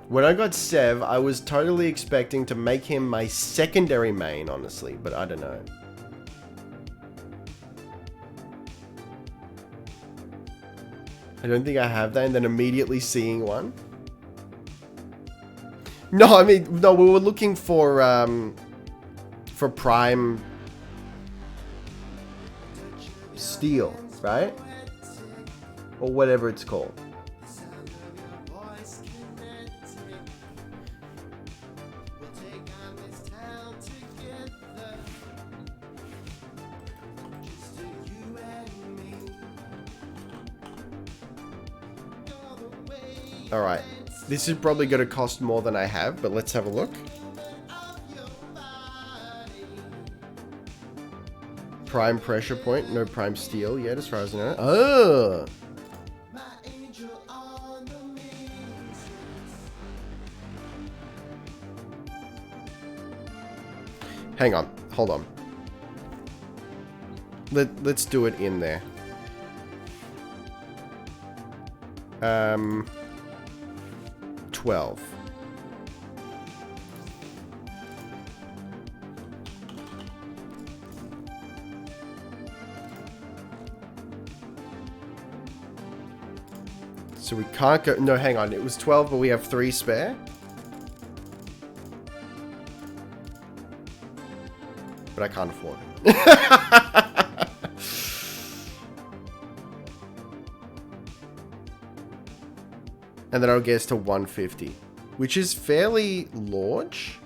When I got Sev, I was totally expecting to make him my secondary main, honestly, but I don't know. I don't think I have that, and then immediately seeing one. No, I mean, no, we were looking for prime steel, right? Or whatever it's called. Alright, this is probably going to cost more than I have, but let's have a look. Prime pressure point, no prime steel yet as far as I know. Oh! Hang on, hold on. Let's do it in there. 12. So we can't go... No, hang on. It was 12, but we have 3 spare. But I can't afford it. And then I'll get us to 150, which is fairly large.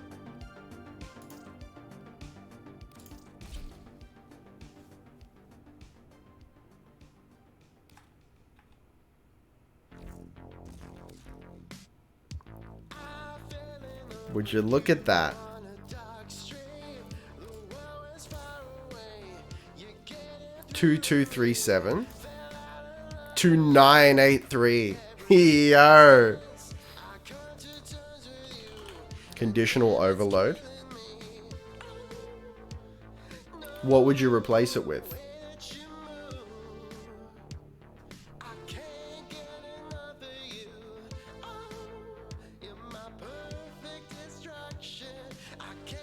Would you look at that? Two 237 2983. Yo. Conditional overload. What would you replace it with?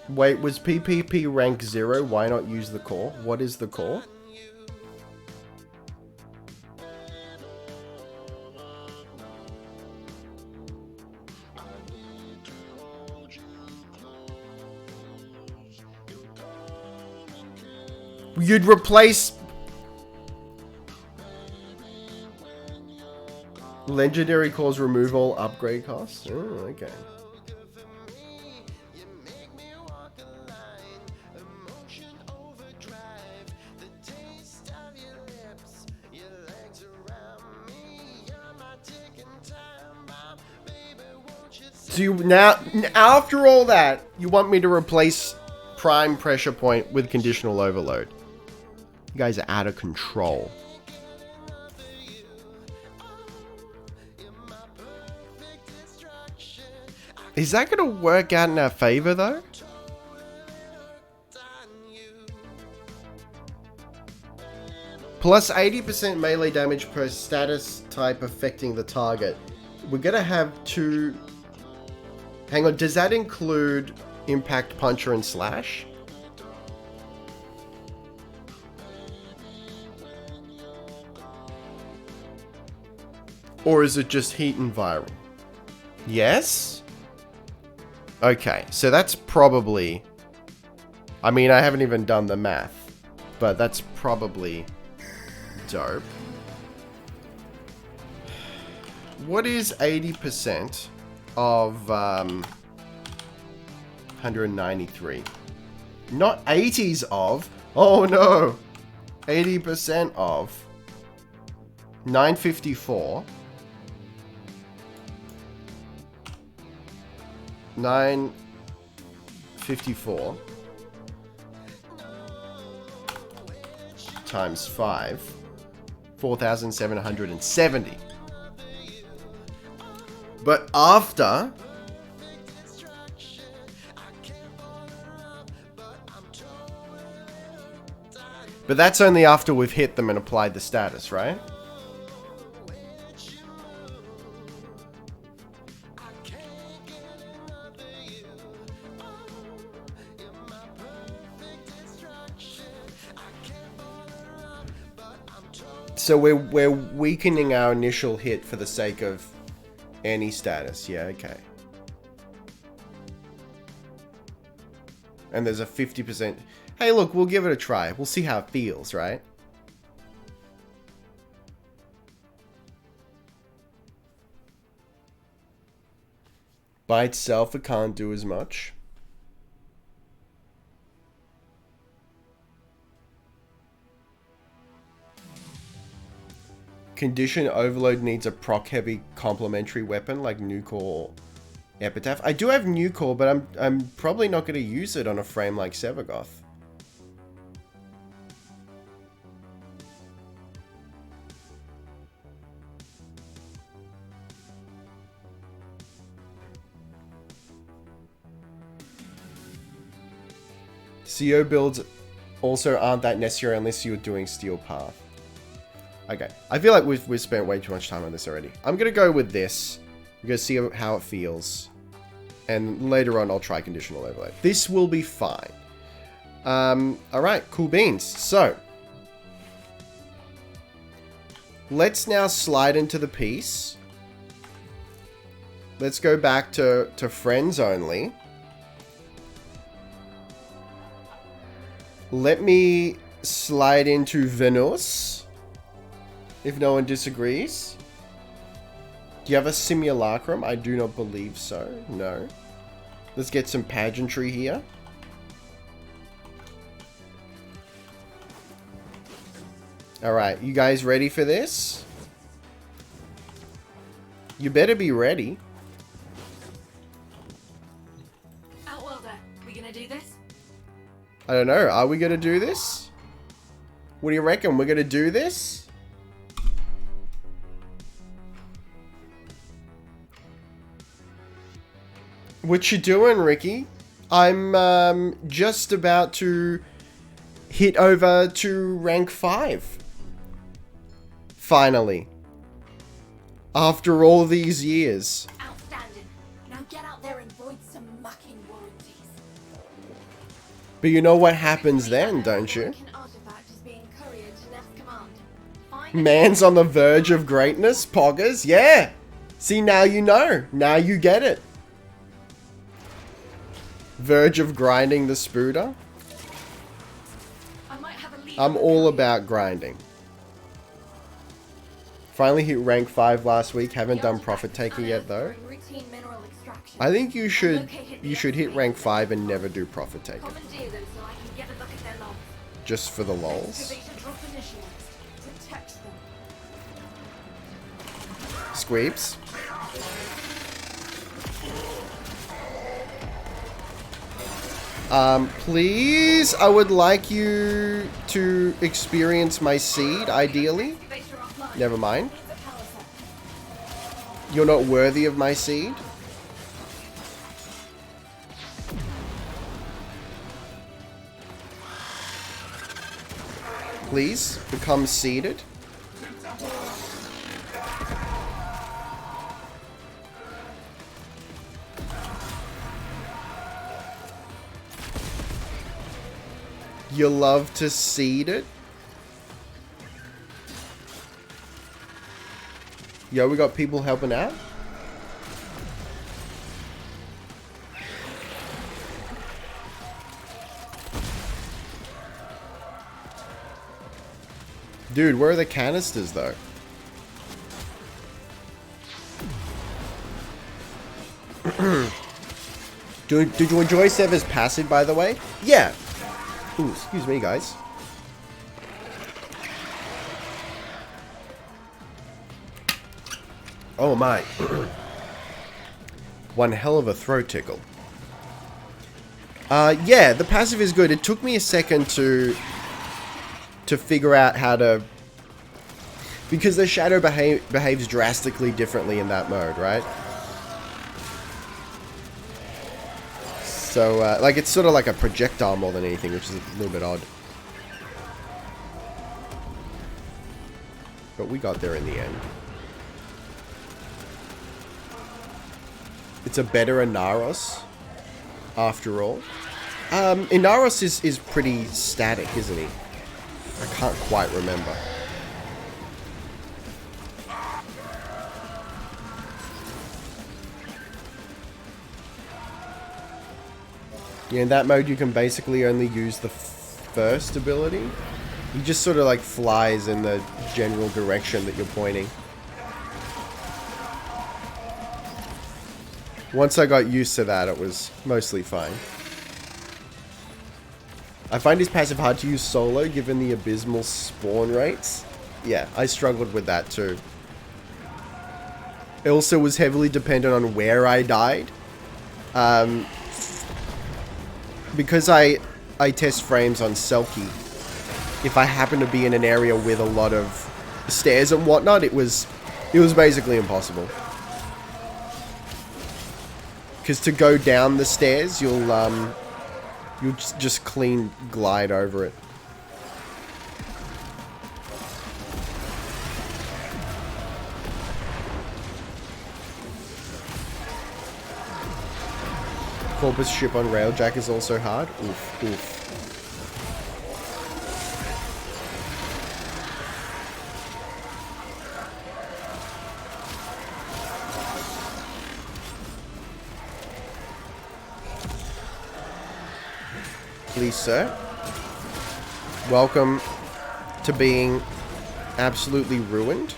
Wait, was PPP rank 0? Why not use the core? What is the core? You'd replace legendary cores, remove all upgrade costs? Oh, okay. So you now, after all that, you want me to replace prime pressure point with conditional overload? You guys are out of control. Is that going to work out in our favor, though? Plus 80% melee damage per status type affecting the target. We're going to have 2... Hang on, does that include Impact Puncher and Slash? Or is it just heat and viral? Yes? Okay, so that's probably... I mean, I haven't even done the math, but that's probably dope. What is 80% of 193? Not 80s of. Oh no. 80% of 954. 954 times 5. 4,770. But after... But that's only after we've hit them and applied the status, right? So we're weakening our initial hit for the sake of any status. Yeah, okay. And there's a 50%... Hey, look, we'll give it a try. We'll see how it feels, right? By itself, it can't do as much. Condition Overload needs a proc-heavy complementary weapon like Nuke or Epitaph. I do have Nuke, but I'm probably not going to use it on a frame like SEVAGOTH. CO builds also aren't that necessary unless you're doing Steel Path. Okay, I feel like we've spent way too much time on this already. I'm going to go with this. We're going to see how it feels. And later on, I'll try Conditional Overload. This will be fine. Alright, cool beans. So, let's now slide into the piece. Let's go back to friends only. Let me slide into Venus, if no one disagrees. Do you have a simulacrum? I do not believe so. No. Let's get some pageantry here. Alright, you guys ready for this? You better be ready. Outworlder, we gonna do this? I don't know. Are we going to do this? What do you reckon? We're going to do this? What you doing, Ricky? I'm just about to hit over to rank 5. Finally. After all these years. Outstanding. Now get out there and void some mucking warranties. But you know what happens then, don't you? Man's on the verge of greatness, poggers. Yeah. See, now you know. Now you get it. Verge of grinding the spooder. I'm all about grinding. Finally hit rank 5 last week. Haven't done profit taking yet though. I think you should hit rank 5 and never do profit taking. Just for the lols. Squeeps. Please, I would like you to experience my seed, ideally. Never mind. You're not worthy of my seed. Please, become seeded. You love to seed it? Yo, we got people helping out? Dude, where are the canisters though? Did you enjoy Seva's passive, by the way? Yeah. Ooh, excuse me, guys. Oh my. One hell of a throat tickle. Yeah, the passive is good. It took me a second to figure out how to... Because the shadow behaves drastically differently in that mode, right? So, like, it's sort of like a projectile more than anything, which is a little bit odd. But we got there in the end. It's a better Inaros, after all. Inaros is pretty static, isn't he? I can't quite remember. Yeah, in that mode you can basically only use the first ability. He just sort of like flies in the general direction that you're pointing. Once I got used to that, it was mostly fine. I find his passive hard to use solo given the abysmal spawn rates. Yeah, I struggled with that too. It also was heavily dependent on where I died. Because I test frames on Selkie, if I happen to be in an area with a lot of stairs and whatnot, it was basically impossible. Because to go down the stairs, you'll just clean glide over it. Corpus ship on Railjack is also hard. Oof, oof. Please, sir. Welcome to being absolutely ruined.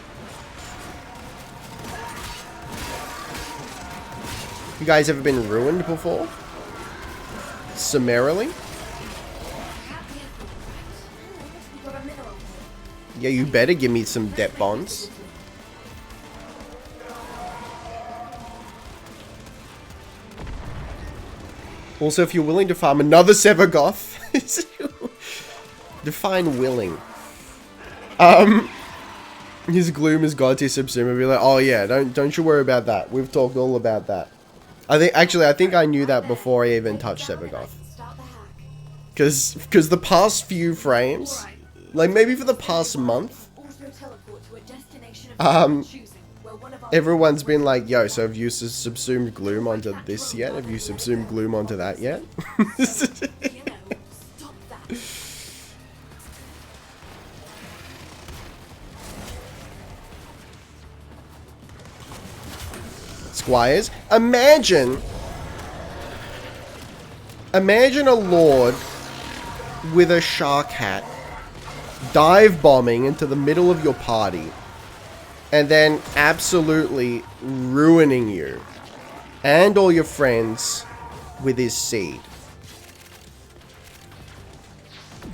You guys ever been ruined before? Summarily? Yeah, you better give me some debt bonds. Also, if you're willing to farm another SEVAGOTH, define willing. His gloom is god to subsume. Be like, oh yeah, don't you worry about that. We've talked all about that. I think I knew that before I even touched SEVAGOTH. Because the past few frames, like maybe for the past month, everyone's been like, yo, so have you subsumed gloom onto this yet? Have you subsumed gloom onto that yet? Squires, imagine a lord with a shark hat dive bombing into the middle of your party and then absolutely ruining you and all your friends with his seed.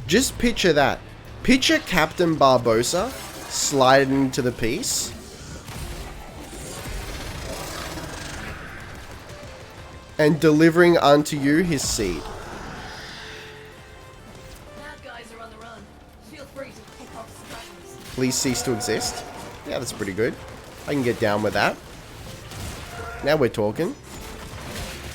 Just picture that. Picture Captain Barbossa sliding into the piece. And delivering unto you his seed. Bad guys are on the run. Feel free to pick off suppressions. Please cease to exist. Yeah, that's pretty good. I can get down with that. Now we're talking.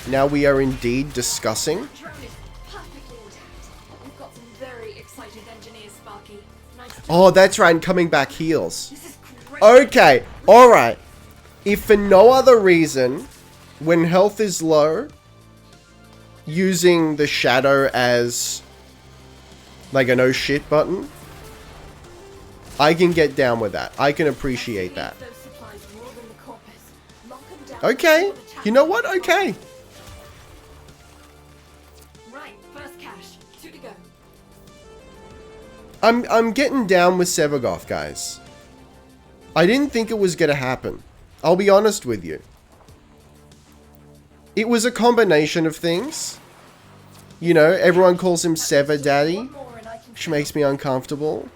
Now we are indeed discussing. Drone is perfectly intact. We've got some very excited engineers, Sparky. Nice job. Oh, that's right, and coming back heals. This is great. Okay, alright. If for no other reason, when health is low, using the shadow as like an oh shit button, I can get down with that. I can appreciate that. Those supplies more than the corpus. Lock them down Okay, before the you know what? Okay. Right, first cache. 2 to go. I'm getting down with SEVAGOTH, guys. I didn't think it was gonna happen. I'll be honest with you. It was a combination of things. You know, everyone calls him Seva Daddy, which makes me uncomfortable.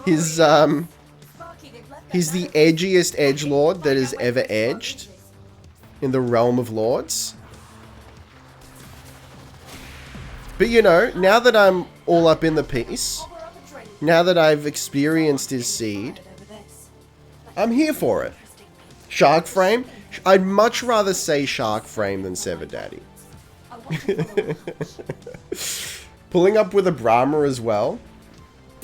He's the edgiest edgelord that has ever edged in the realm of lords. But you know, now that I'm all up in the piece, now that I've experienced his seed, I'm here for it. Shark frame? I'd much rather say Shark Frame than Seva Daddy. Pulling up with a Brahma as well,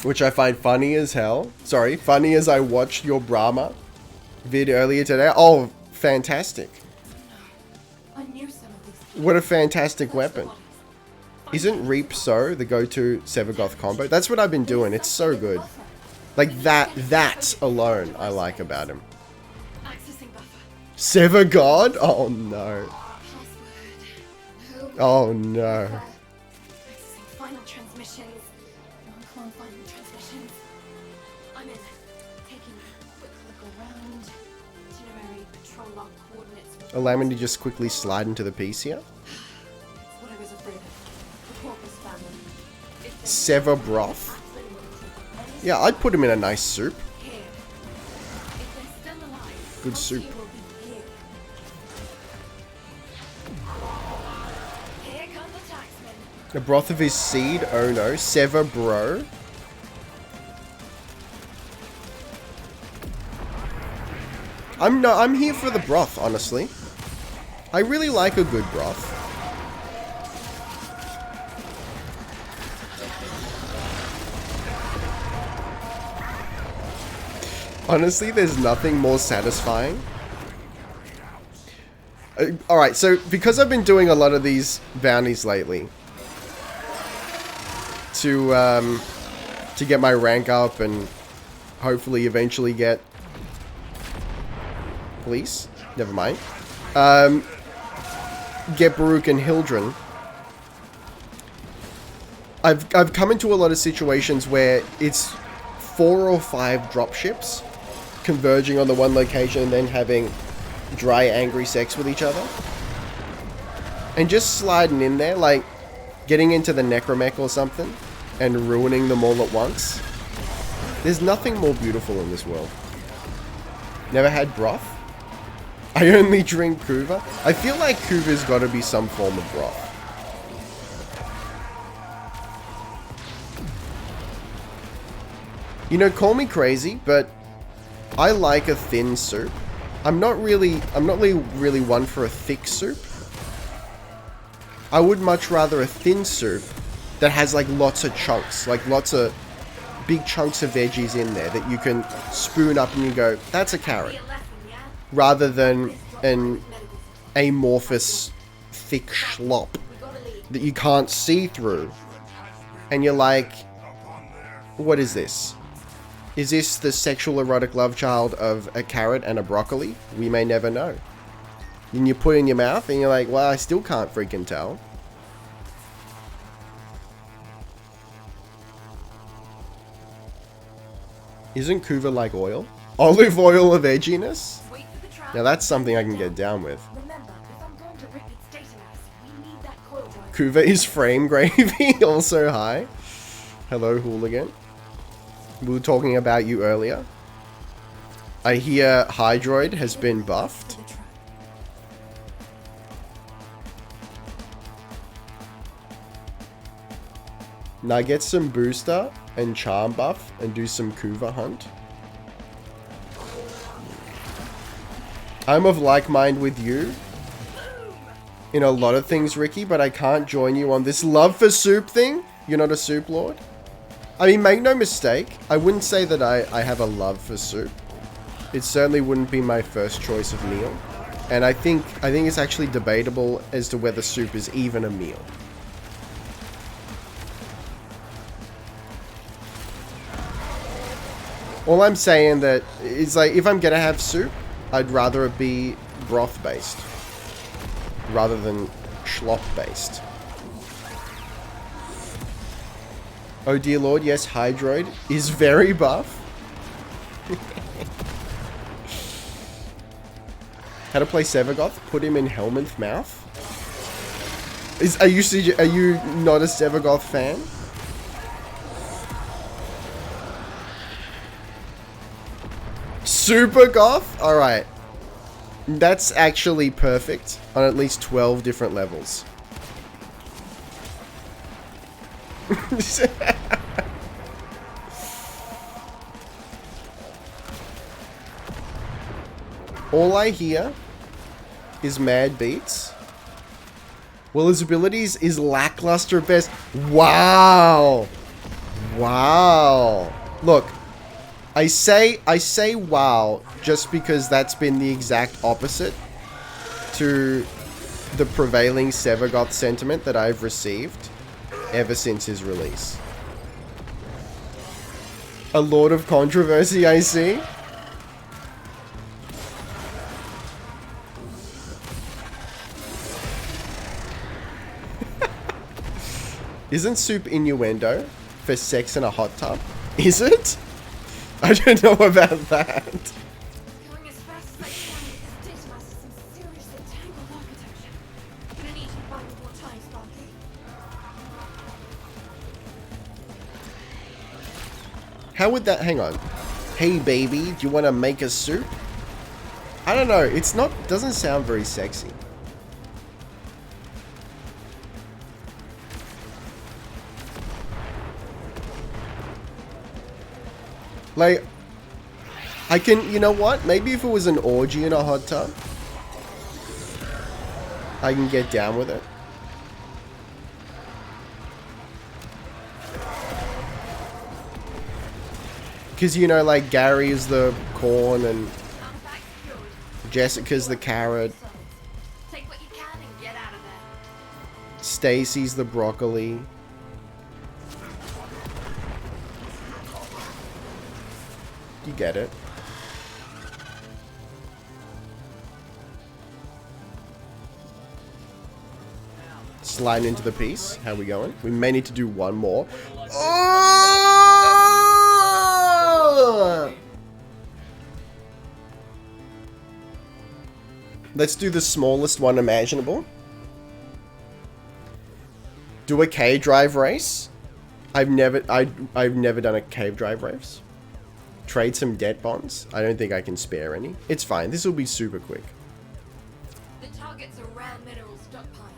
which I find funny as hell. Sorry, funny as I watched your Brahma vid earlier today. Oh, fantastic. I knew some of these. What a fantastic weapon. Isn't Reap So the go-to SEVAGOTH combo? That's what I've been doing. It's so good. Like that alone I like about him. Accessing buffer. SEVAGOTH? Oh no. Password. Who Oh no. Accessing final transmissions. Come on, final transmissions. I'm in. Taking a quick look around. Itinerary, patrol log coordinates. Allow me to just quickly slide into the piece here. It's what I was afraid of. The Corpus family. If there's Sever broth. Yeah, I'd put him in a nice soup. here. If they're still alive, Good soup. he will be here. Here come the taxmen. The broth of his seed. Oh no. Sever bro. I'm here for the broth, honestly. I really like a good broth. Honestly, there's nothing more satisfying. Alright, so because I've been doing a lot of these bounties lately to get my rank up and hopefully eventually get police. Never mind. Get Baruch and Hildren. I've come into a lot of situations where it's 4 or 5 dropships converging on the one location and then having dry, angry sex with each other. And just sliding in there, like getting into the necromech or something and ruining them all at once. There's nothing more beautiful in this world. Never had broth? I only drink Kuva. I feel like Kuva's got to be some form of broth. You know, call me crazy, but I like a thin soup. I'm not really one for a thick soup. I would much rather a thin soup that has like lots of chunks, like lots of big chunks of veggies in there that you can spoon up and you go, that's a carrot. Rather than an amorphous, thick schlop that you can't see through. And you're like, what is this? Is this the sexual erotic love child of a carrot and a broccoli? We may never know. And you put it in your mouth and you're like, well, I still can't freaking tell. Isn't Kuva like oil? Olive oil of edginess? Wait for the trap. Now that's something I can get down with. Remember, if I'm going to rip its data mass, we need that coil drive. Kuva is frame gravy, also hi. Hello, hooligan. We were talking about you earlier. I hear Hydroid has been buffed. Now get some booster and charm buff and do some Kuva hunt. I'm of like mind with you in a lot of things, Ricky, but I can't join you on this love for soup thing. You're not a soup lord? I mean, make no mistake, I wouldn't say that I have a love for soup. It certainly wouldn't be my first choice of meal. And I think it's actually debatable as to whether soup is even a meal. All I'm saying that is, like, if I'm gonna have soup, I'd rather it be broth based rather than schlop based. Oh dear lord, yes, Hydroid is very buff. How to play SEVAGOTH? Put him in Helminth mouth. Are you not a SEVAGOTH fan? Super goth? Alright. That's actually perfect on at least 12 different levels. All I hear is mad beats. Well, his abilities is lackluster at best. Wow. Wow. Look, I say wow just because that's been the exact opposite to the prevailing SEVAGOTH sentiment that I've received ever since his release. A lord of controversy, I see. Isn't soup innuendo for sex in a hot tub? Is it? I don't know about that. Going as fast as I can because this mass is some seriously tangled architecture. Gonna need you to buy me more time, Sparky. How would that... Hang on. Hey, baby, do you want to make a soup? I don't know. It's not... Doesn't sound very sexy. Like... I can... You know what? Maybe if it was an orgy in a hot tub, I can get down with it. Because, you know, like, Gary's the corn and Jessica's the carrot. Take what you can and get out of there. Stacy's the broccoli. You get it. Slide into the piece. How we going? We may need to do one more. Oh! Let's do the smallest one imaginable. Do a cave drive race. I've never done a cave drive race. Trade some debt bonds. I don't think I can spare any. It's fine. This will be super quick. The target's a rare mineral stockpile.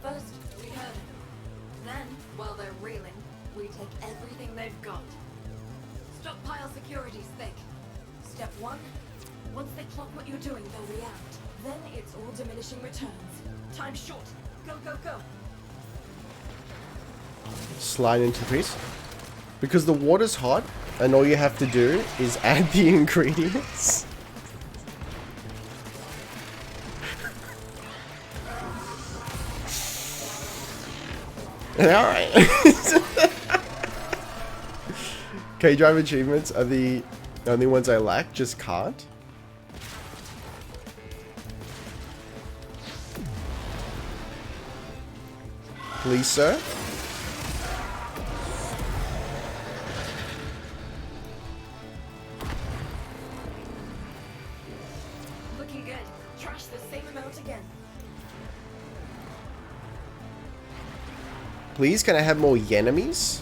First, we herd them. Then, while they're reeling, we take everything they've got. Stockpile security's thick. Step 1, once they clock what you're doing, they'll react. Then it's all diminishing returns. Time's short. Go, go, go. Slide into the piece. Because the water's hot, and all you have to do is add the ingredients. Alright. K-Drive achievements are the only ones I lack, just can't. Please, sir. Looking good. Trash the same amount again. Please, can I have more enemies?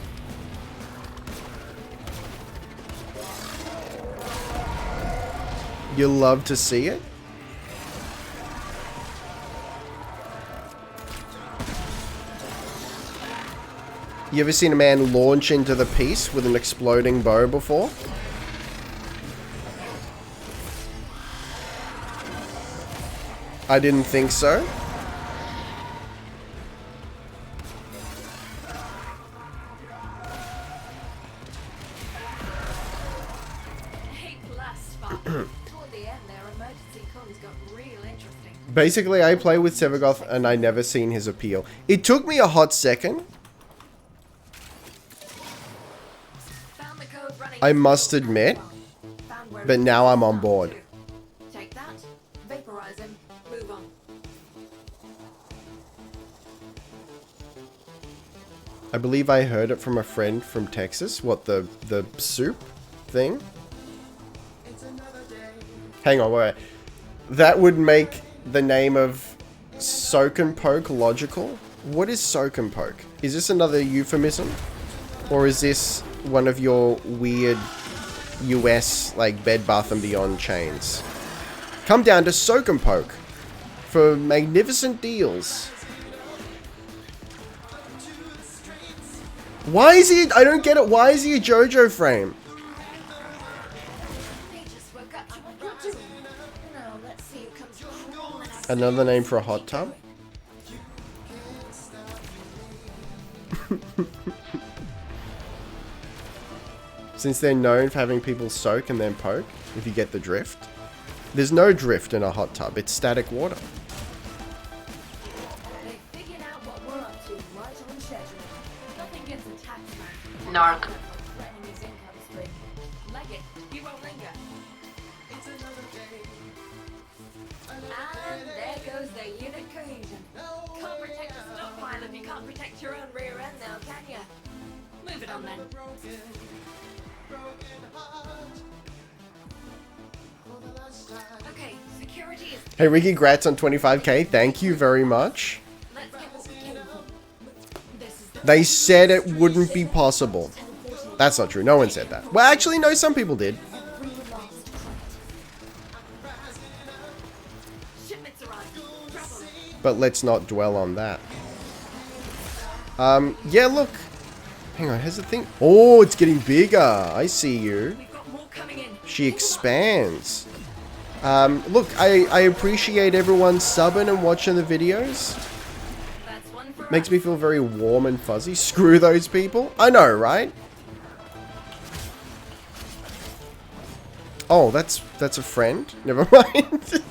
You love to see it? You ever seen a man launch into the piece with an exploding bow before? I didn't think so. Hey, plus, Sparky. Toward the end, their emergency comms got real interesting. Basically, I play with SEVAGOTH and I never seen his appeal. It took me a hot second. Found the code running. I must admit, Found where but it now is. I'm on board. Take that, vaporize him, move on. I believe I heard it from a friend from Texas. What, the soup thing? Hang on, wait. That would make the name of Soak and Poke logical. What is Soak and Poke? Is this another euphemism? Or is this one of your weird US, like, Bed Bath & Beyond chains? Come down to Soak and Poke for magnificent deals. Why is he... I don't get it. Why is he a JoJo frame? They just forgot what you're doing. Now let's see who comes crawling out. Another name for a hot tub? Since they're known for having people soak and then poke, if you get the drift. There's no drift in a hot tub. It's static water. They figured out what we're up to right on schedule. Nothing gets attacked, man. Narc. Threatening his income stream. Leg it, he won't linger. And there goes the unit cohesion. Can't protect the stockpile if you can't can't protect your own rear end now, can ya? Move it on then. Okay, security is... Hey, Ricky, grats on 25k. Thank you very much. Let's get what we came for. This is the... They said it wouldn't be possible. That's not true. No one said that. Well, actually, no, some people did. Every last crate. Shipments arrived. Grab 'em. But let's not dwell on that. Yeah, look. Hang on, has the thing... Oh, it's getting bigger. I see you. We've got more coming in. She expands. Look, I appreciate everyone subbing and watching the videos. That's one for Makes me feel very warm and fuzzy. Screw those people. I know, right? Oh, that's a friend. Never mind.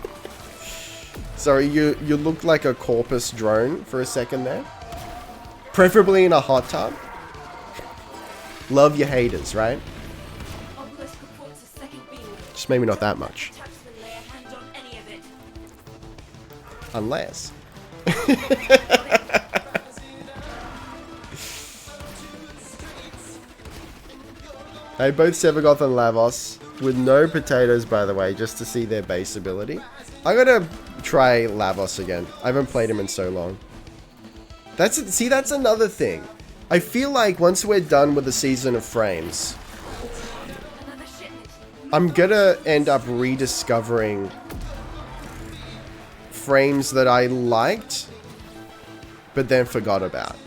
Sorry, you looked like a corpus drone for a second there. Preferably in a hot tub. Love your haters, right? Obelisk reports a second beam. Just maybe not that much. Taxman lay a hand on any of it. Unless. Hey, both SEVAGOTH and Lavos. With no potatoes, by the way, just to see their base ability. I gotta try Lavos again. I haven't played him in so long. That's another thing. I feel like once we're done with the season of frames, Another shipment. I'm gonna end up rediscovering frames that I liked, but then forgot about.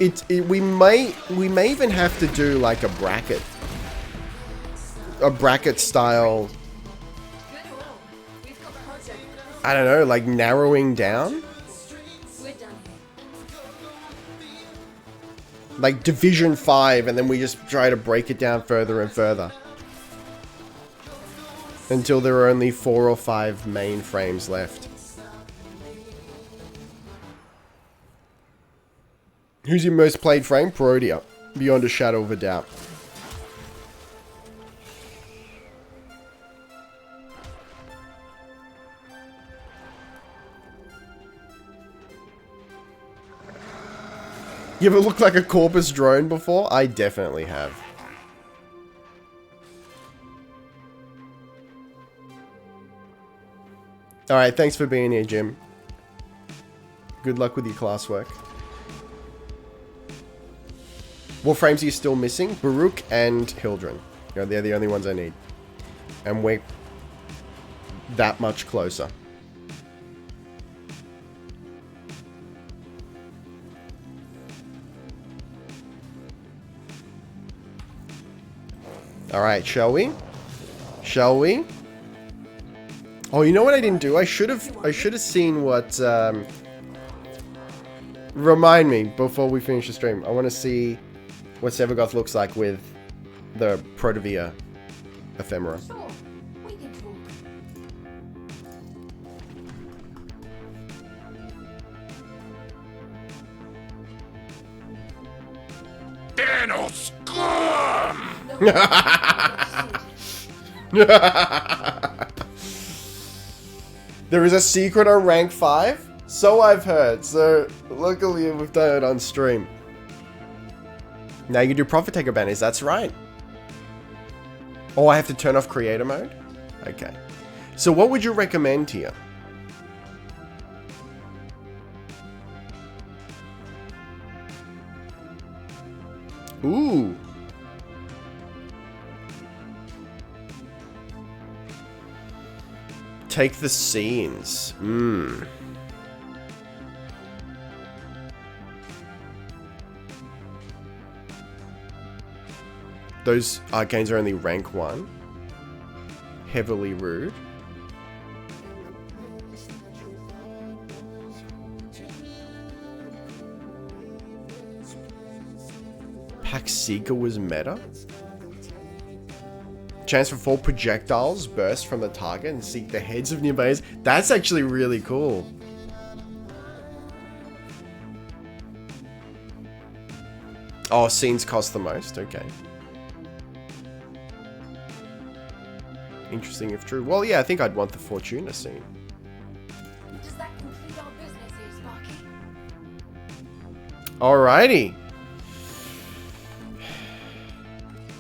We may even have to do like a bracket style. Good roll. We've got project. I don't know, like narrowing down, We're done here. like Division 5, and then we just try to break it down further and further until there are only 4 or 5 main frames left. Who's your most played frame? Protea, beyond a shadow of a doubt. You ever looked like a corpus drone before? I definitely have. Alright, thanks for being here, Jim. Good luck with your classwork. What frames are you still missing? Baruch and Hildren. You know, they're the only ones I need. And we're that much closer. Alright, shall we? Shall we? Oh, you know what I didn't do? I should have seen what, remind me before we finish the stream. I want to see what SEVAGOTH looks like with the Protavia ephemera. Sure. We can talk. There is a secret on rank 5? So I've heard. So luckily we've done it on stream. Now you can do Profit Taker banners, that's right. Oh, I have to turn off creator mode? Okay. So what would you recommend here? Ooh. Take the scenes. Mmm. Those arcanes are only rank 1. Heavily rude. Pack Seeker was meta. Chance for 4 projectiles burst from the target and seek the heads of nearby. That's actually really cool. Oh, scenes cost the most. Okay. Interesting if true. Well, yeah, I think I'd want the Fortuna scene. Does that complete our business here, Sparky? Alrighty.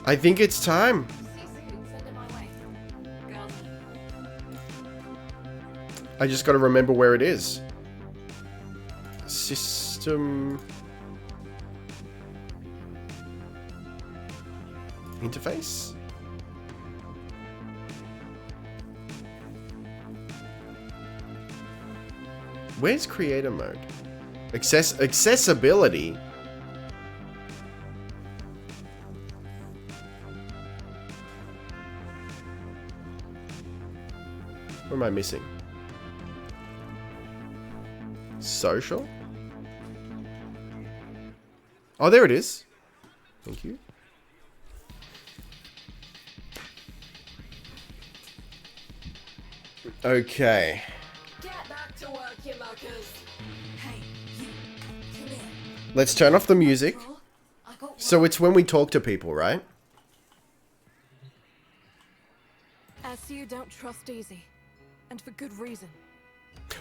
I think it's time. I just gotta remember where it is. System... interface? Where's creator mode? Accessibility? What am I missing? Social? Oh, there it is. Thank you. Okay. Get back to work, you muckers. Hey, you. Come here. Let's turn off the music. I got So it's when we talk to people, right? SU don't trust easy. And for good reason.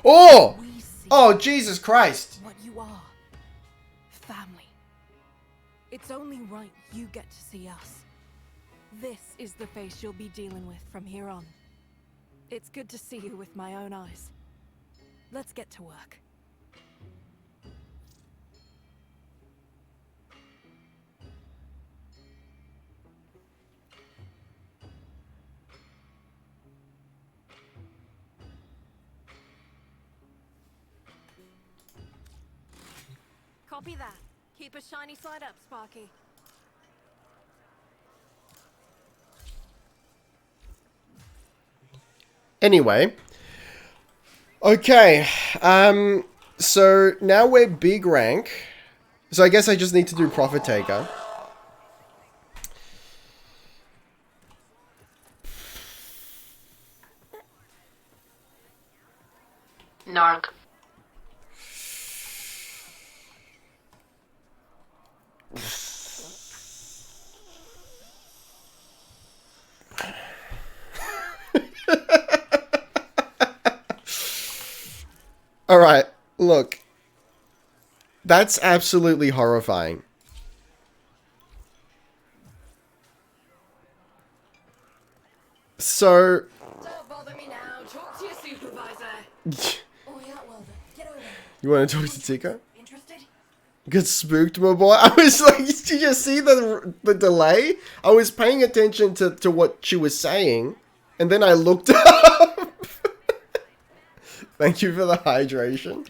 Oh! We see Oh, Jesus Christ. what you are. Family. It's only right you get to see us. This is the face you'll be dealing with from here on. It's good to see you with my own eyes. Let's get to work. Copy that. Keep a shiny side up, Sparky. Anyway. Okay. So now we're big rank. So I guess I just need to do Profit Taker. Narc. Alright, look. That's absolutely horrifying. So... Don't bother me now. Talk to your supervisor. Oh yeah, well then. Get over. You want to talk to Tika? Interested? Get spooked, my boy. I was like, did you see the delay? I was paying attention to what she was saying, and then I looked up. Thank you for the hydration.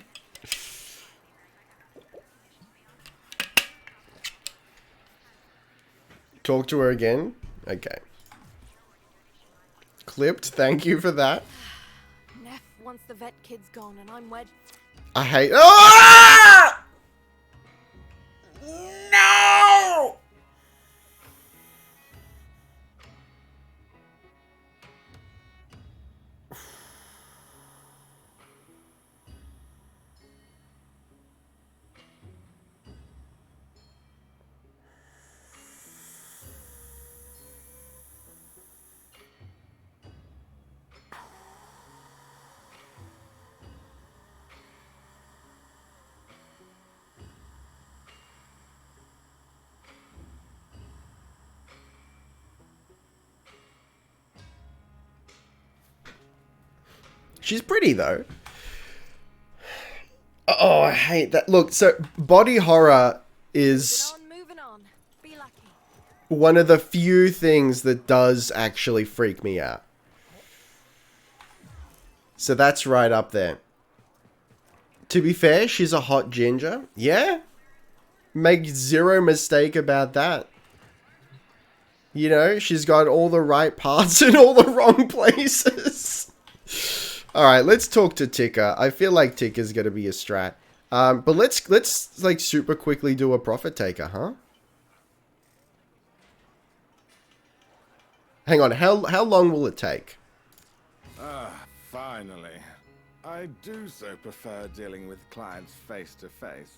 Talk to her again. Okay. Clipped. Thank you for that. Neff wants the vet kids gone and I'm wed. I hate... Ah! No! She's pretty, though. Oh, I hate that. Look, so body horror is Moving on. Be lucky. one of the few things that does actually freak me out. So that's right up there. To be fair, she's a hot ginger. Yeah? Make zero mistake about that. You know, she's got all the right parts in all the wrong places. Alright, let's talk to Tika. I feel like Tika's gonna be a strat. But let's like super quickly do a Profit Taker, huh? Hang on, how long will it take? Ah, finally. I do so prefer dealing with clients face to face.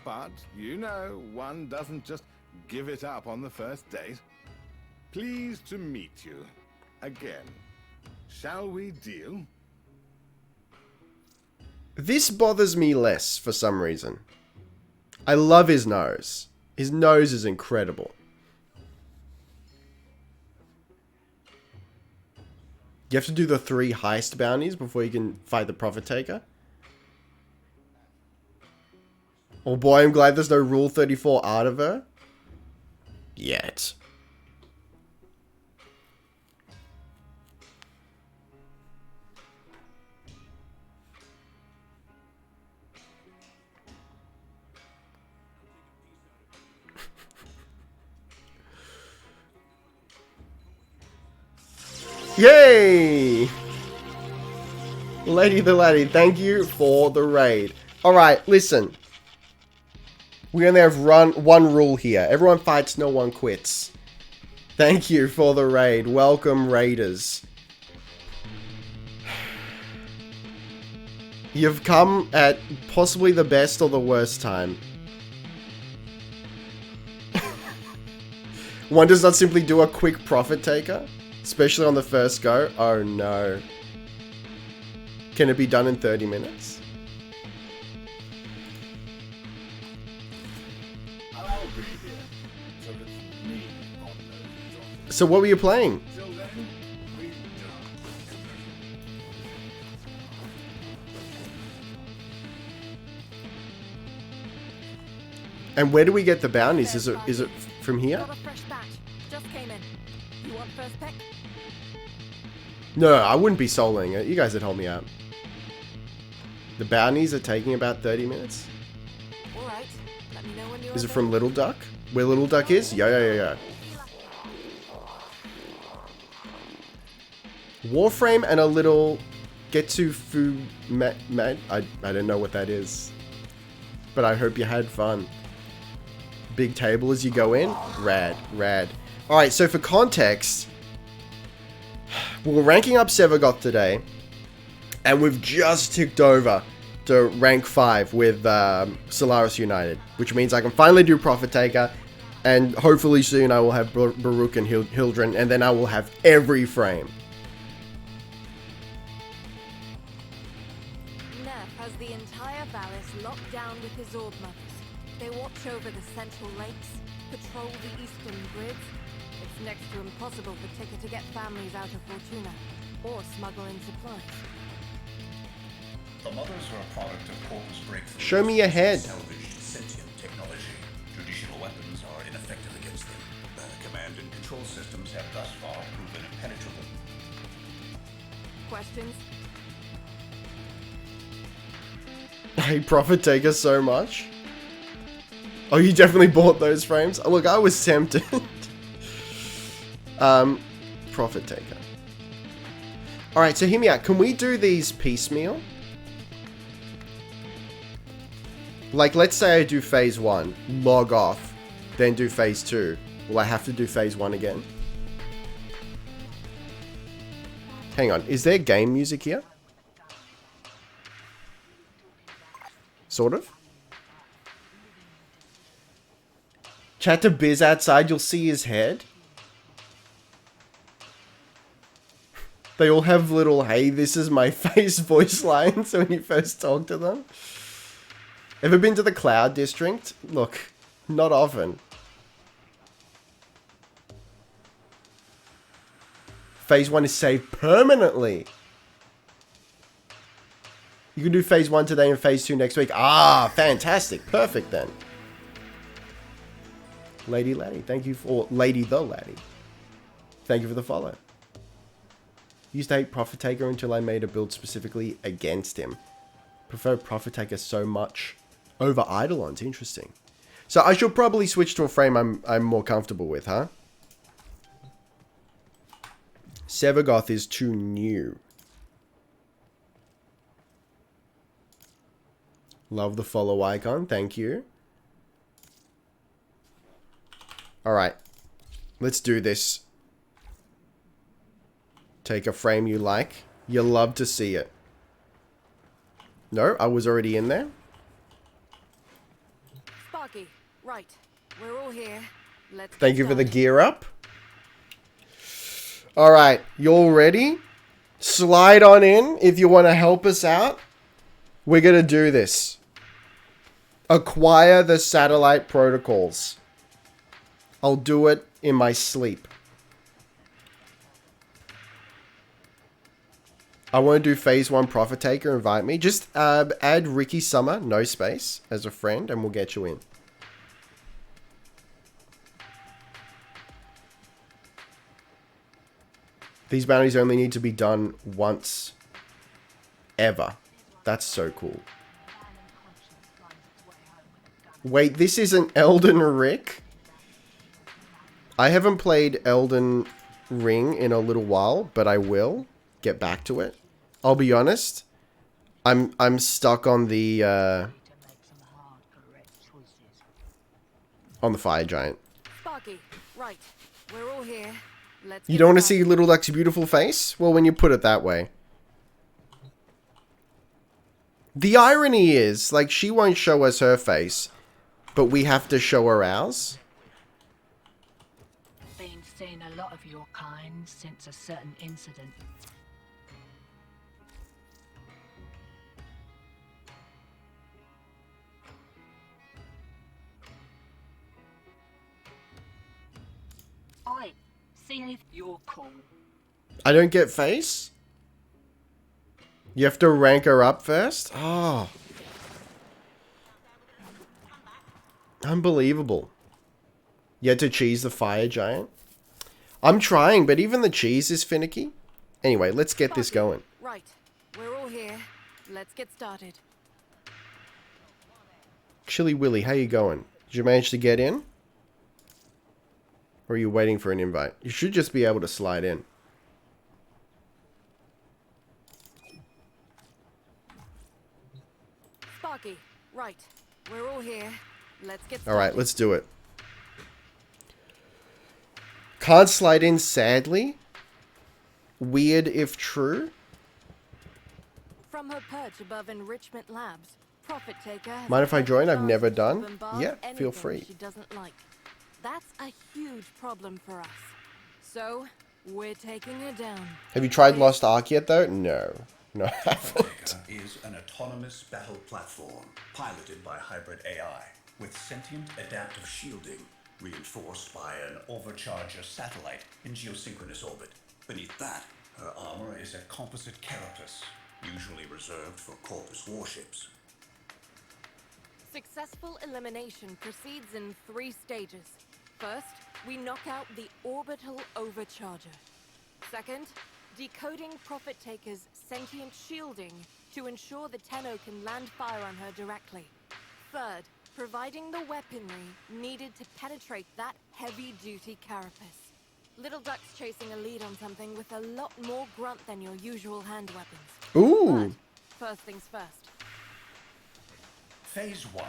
But, you know, one doesn't just give it up on the first date. Pleased to meet you. Again. Shall we deal? This bothers me less for some reason. I love his nose. His nose is incredible. You have to do the 3 heist bounties before you can fight the Profit Taker. Oh boy, I'm glad there's no Rule 34 out of her. Yet. Yay! Lady the Laddie, thank you for the raid. Alright, listen. We only have one rule here. Everyone fights, no one quits. Thank you for the raid. Welcome, raiders. You've come at possibly the best or the worst time. One does not simply do a quick Profit Taker, especially on the first go. Oh no. Can it be done in 30 minutes? So what were you playing? And where do we get the bounties? Is it from here? Got a fresh batch. Just came in. You want first pick? No, I wouldn't be soloing it. You guys would help me out. The bounties are taking about 30 minutes. Alright. Let me know when you're Is it from Little Duck? Where Little Duck is? Yeah. Warframe and a little Getsu Fu I don't know what that is. But I hope you had fun. Big table as you go in. Rad. Alright, so for context, we're ranking up SEVAGOTH today. And we've just ticked over to rank 5 with Solaris United. Which means I can finally do Profit Taker. And hopefully soon I will have Baruch and Hildren. And then I will have every frame. Neff has the entire Valis locked down with his Orb Mothers. They watch over the central lakes, patrol the eastern grids. It's next to impossible for Ticker to get families out of Fortuna, or smuggle in supplies. The mothers are a product of Corpus breakthroughs. Show me your head. Salvaged sentient technology. Traditional weapons are ineffective against them. Command and control systems have thus far proven impenetrable. Questions? I Profit Taker so much. Oh, you definitely bought those frames? Look, I was tempted. Profit Taker. Alright, so hear me out. Can we do these piecemeal? Like, let's say I do phase 1, log off, then do phase 2. Will I have to do phase 1 again? Hang on, is there game music here? Sort of. Chat to Biz outside, you'll see his head. They all have little, hey, this is my face voice lines when you first talk to them. Ever been to the Cloud District? Look, not often. Phase 1 is saved permanently. You can do phase 1 today and phase 2 next week. Ah, fantastic. Perfect then. Lady Laddie, thank you for... Lady the Laddie. Thank you for the follow. Used to hate Profit Taker until I made a build specifically against him. Prefer Profit Taker so much over Eidolons. Interesting. So I should probably switch to a frame I'm more comfortable with, huh? SEVAGOTH is too new. Love the follow icon. Thank you. Alright. Let's do this. Take a frame you like. You love to see it. No, I was already in there. Sparky, right. We're all here. Let's Thank you for the gear up. Alright, you all ready? Slide on in if you want to help us out. We're going to do this. Acquire the satellite protocols. I'll do it in my sleep. I want to do phase 1 Profit Taker. Invite me. Just add Ricky Summer, no space, as a friend, and we'll get you in. These bounties only need to be done once. Ever. That's so cool. Wait, this isn't Elden Rick? I haven't played Elden Ring in a little while, but I will get back to it. I'll be honest. I'm stuck on the fire giant. Sparky, right. We're all here. Let's You don't want to see Little Duck's beautiful face? Well, when you put it that way. The irony is, like, she won't show us her face, but we have to show her ours. Been seeing a lot of your kind since a certain incident. Oi, see if you're cool. I don't get face? You have to rank her up first? Oh. Unbelievable. You had to cheese the fire giant? I'm trying, but even the cheese is finicky. Anyway, let's get this going. Right. We're all here. Let's get started. Chili Willy, how you going? Did you manage to get in? Or are you waiting for an invite? You should just be able to slide in. Sparky, right. We're all here. Let's get started. Alright, let's do it. Can't slide in, sadly. Weird if true. From her perch above Enrichment Labs, Profit Taker has Mind if I join? I've never to done. bombard Yeah, feel anything free. She doesn't like. That's a huge problem for us. So, we're taking her down. Have you tried Lost Ark yet, though? No. No, I haven't. Taker is an autonomous battle platform piloted by hybrid AI with sentient adaptive shielding reinforced by an overcharger satellite in geosynchronous orbit. Beneath that, her armor is a composite carapace, usually reserved for Corpus warships. Successful elimination proceeds in 3 stages. First, we knock out the orbital overcharger. Second, decoding Profit Taker's sentient shielding to ensure the Tenno can land fire on her directly. Third, providing the weaponry needed to penetrate that heavy-duty carapace. Little Duck's chasing a lead on something with a lot more grunt than your usual hand weapons. Ooh. But first things first. Phase 1.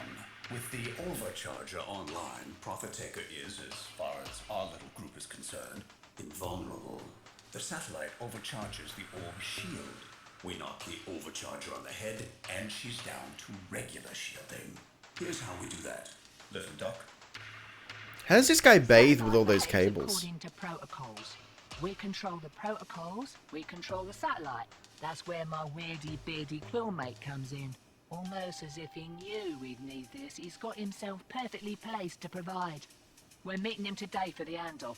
With the overcharger online, Profit Taker is, as far as our little group is concerned, invulnerable. The satellite overcharges the orb shield. We knock the overcharger on the head, and she's down to regular shielding. Here's how we do that. Little Duck. How does this guy bathe with all those cables? According to protocols. We control the protocols, we control the satellite. That's where my weirdy-beardy quill mate comes in. Almost as if he knew we'd need this, he's got himself perfectly placed to provide. We're meeting him today for the handoff.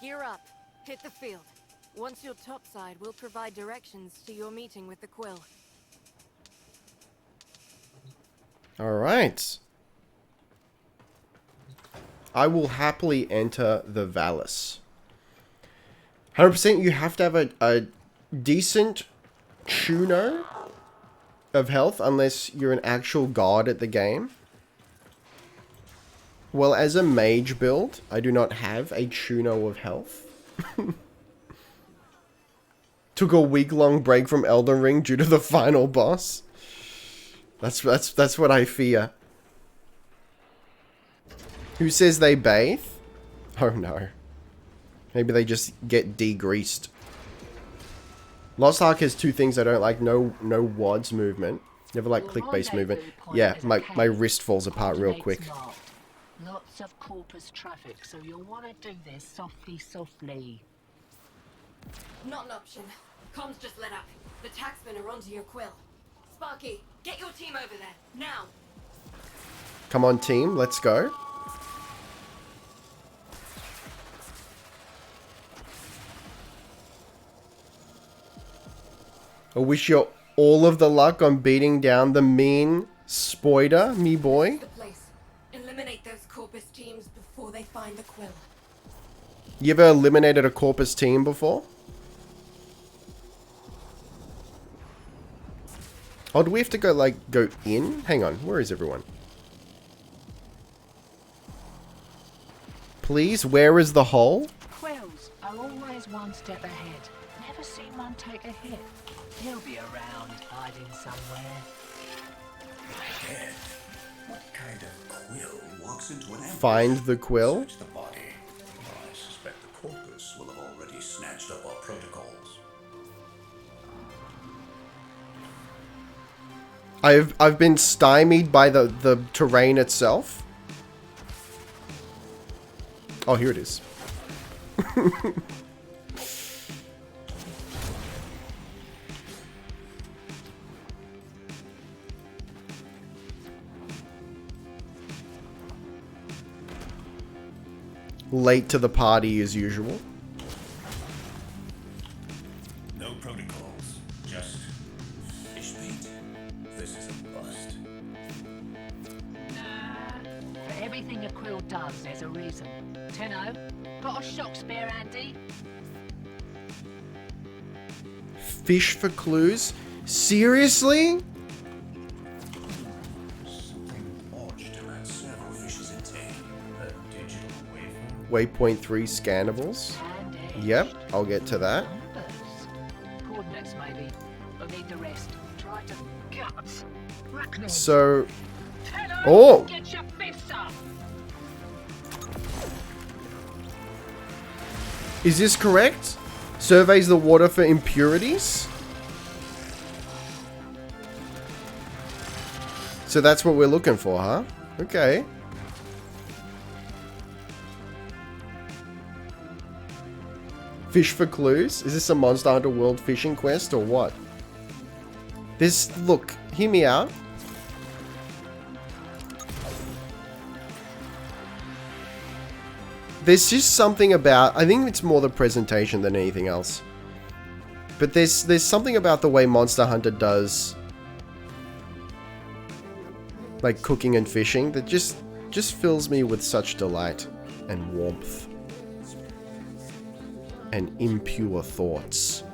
Gear up. Hit the field. Once you're topside, we'll provide directions to your meeting with the Quill. Alright. I will happily enter the Valis. 100% you have to have a decent tuner of health unless you're an actual god at the game. Well, as a mage build, I do not have a tuner of health. Took a week-long break from Elden Ring due to the final boss. That's what I fear. Who says they bathe? Oh no. Maybe they just get degreased. Lost Ark has 2 things I don't like. No WADS movement. Never like click-based movement. Yeah, my wrist falls apart real quick. Lots of corpus traffic, so you'll want to do this softly. Not an option. Comms just lit up. The taxmen are onto your Quill. Sparky, Get your team over there, now! Come on, team, let's go. I wish you all of the luck on beating down the mean spider, me boy. The place. Eliminate those Corpus teams before they find the quill. You ever eliminated a Corpus team before? Oh, do we have to go, like, go in? Hang on, where is everyone? Please, where is the hole? Quills are always one step ahead. Never seen one take a hit. He'll be around, hiding somewhere. Ahead. What kind of quill walks into an ambush? Find the quill. Search the body. Well, I suspect the Corpus will have already snatched up our protocols. I've been stymied by the terrain itself. Oh, here it is. Late to the party as usual. No protocols, just fish bait. This is a bust. Nah. For everything a quill does, there's a reason. Tenno, got a shock spare, Andy? Fish for clues? Seriously? Something odd to add several fishes in tank. A digital wafer. Waypoint 3 scannables. Yep, I'll get to that. Numbers. Coordinates, maybe. We'll need the rest. Try to gut. Bracknell. So, Tenno, oh! get your fists up! Is this correct? Surveys the water for impurities? So that's what we're looking for, huh? Okay. Fish for clues? Is this a Monster Hunter World fishing quest or what? This, look, hear me out. There's just something about, I think it's more the presentation than anything else. But there's something about the way Monster Hunter does, like, cooking and fishing that just fills me with such delight and warmth and impure thoughts.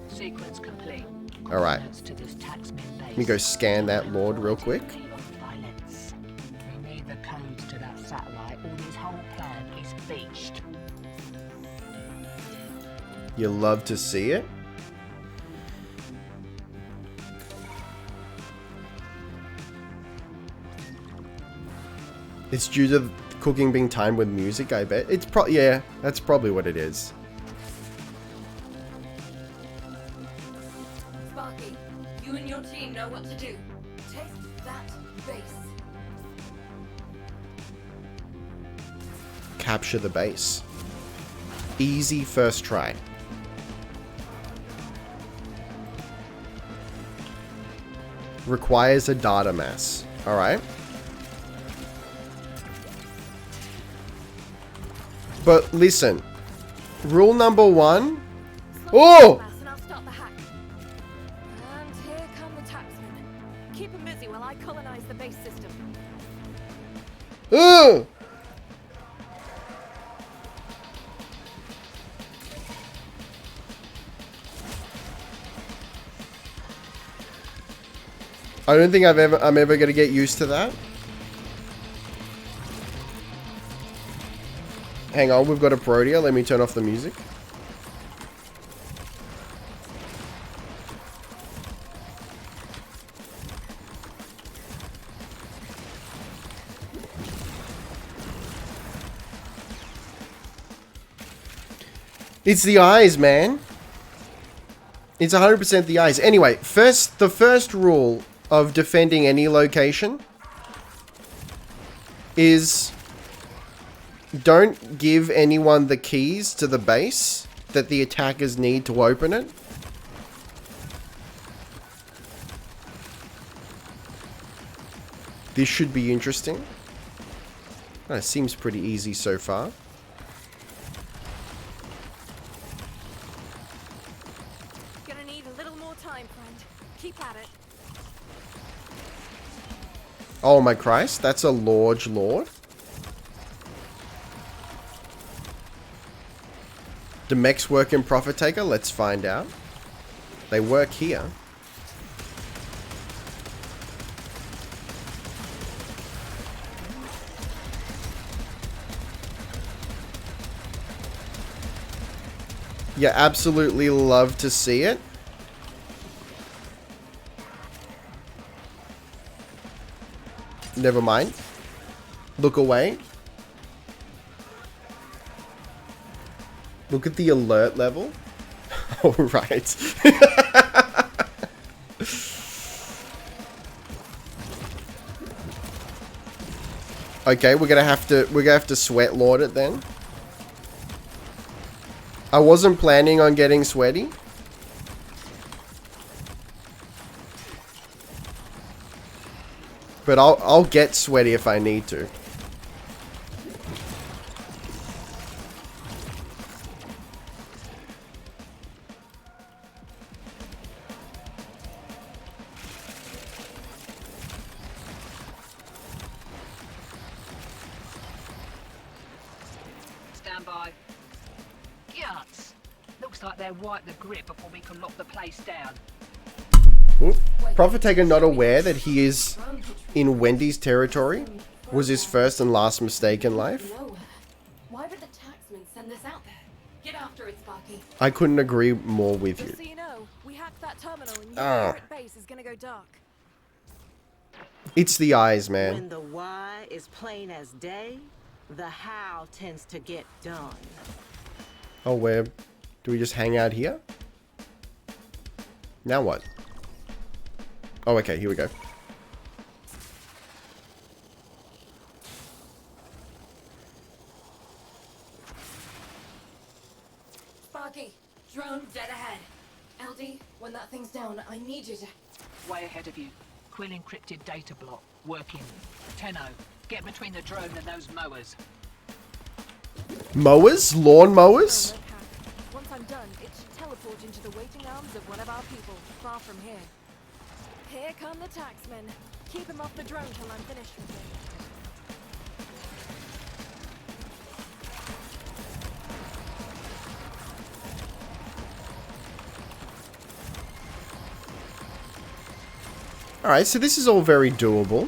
Sequence complete. All right. Coordinates to this taxman base. Let me go scan that lord real quick. Violence. We need the codes to that satellite, or this whole plan is beached. You love to see it. It's due to cooking being timed with music, I bet. It's yeah, that's probably what it is. Sparky, you and your team know what to do. Take that base. Capture the base. Easy first try. Requires a data mass. Alright. But listen. Rule number 1. Oh! And I'll start the hack. And here come the taxmen. Keep them busy while I colonize the base system. Ugh! I don't think I'm ever gonna get used to that. Hang on, we've got a Protea. Let me turn off the music. It's the eyes, man. It's 100% the eyes. Anyway, the first rule of defending any location is don't give anyone the keys to the base that the attackers need to open it. This should be interesting. Seems pretty easy so far. Gonna need a little more time, friend. Keep at it. Oh my Christ, that's a large lord. Do mechs work in Profit Taker? Let's find out. They work here. You absolutely love to see it. Never mind. Look away. Look at the alert level. Oh, right. Okay, we're gonna have to sweat lord it then. I wasn't planning on getting sweaty. But I'll get sweaty if I need to. Stand by. Guts. Looks like they'll wipe the grip before we can lock the place down. Ooh. Profit Taker not aware that he is in Wendy's territory was his first and last mistake in life. Why would the taxman send this out there? Get after it, Sparky. I couldn't agree more with Just so you. you know, we hacked that terminal and your pirate base is gonna go dark. It's the eyes, When man. the why is plain as day, the how tends to get done. Oh, where? Do we just hang out here? Now what? Oh, okay, here we go. Sparky, drone dead ahead. LD, when that thing's down, I need you to... Way ahead of you. Quill encrypted data block. Working. Tenno, get between the drone and those mowers. Mowers? Lawn mowers? Look, Hack. Once I'm done, it should teleport into the waiting arms of one of our people, far from here. Here come the taxmen. Keep him off the drone till I'm finished with him. Alright, so this is all very doable.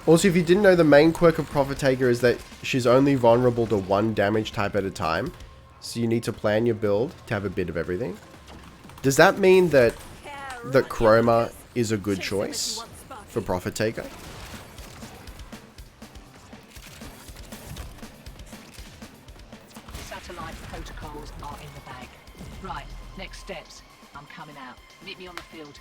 Also, if you didn't know, the main quirk of Profit Taker is that she's only vulnerable to one damage type at a time. So you need to plan your build to have a bit of everything. Does that mean that Chroma is a good choice for Profit Taker? Satellite protocols are in the bag. Right, next steps. I'm coming out. Meet me on the field.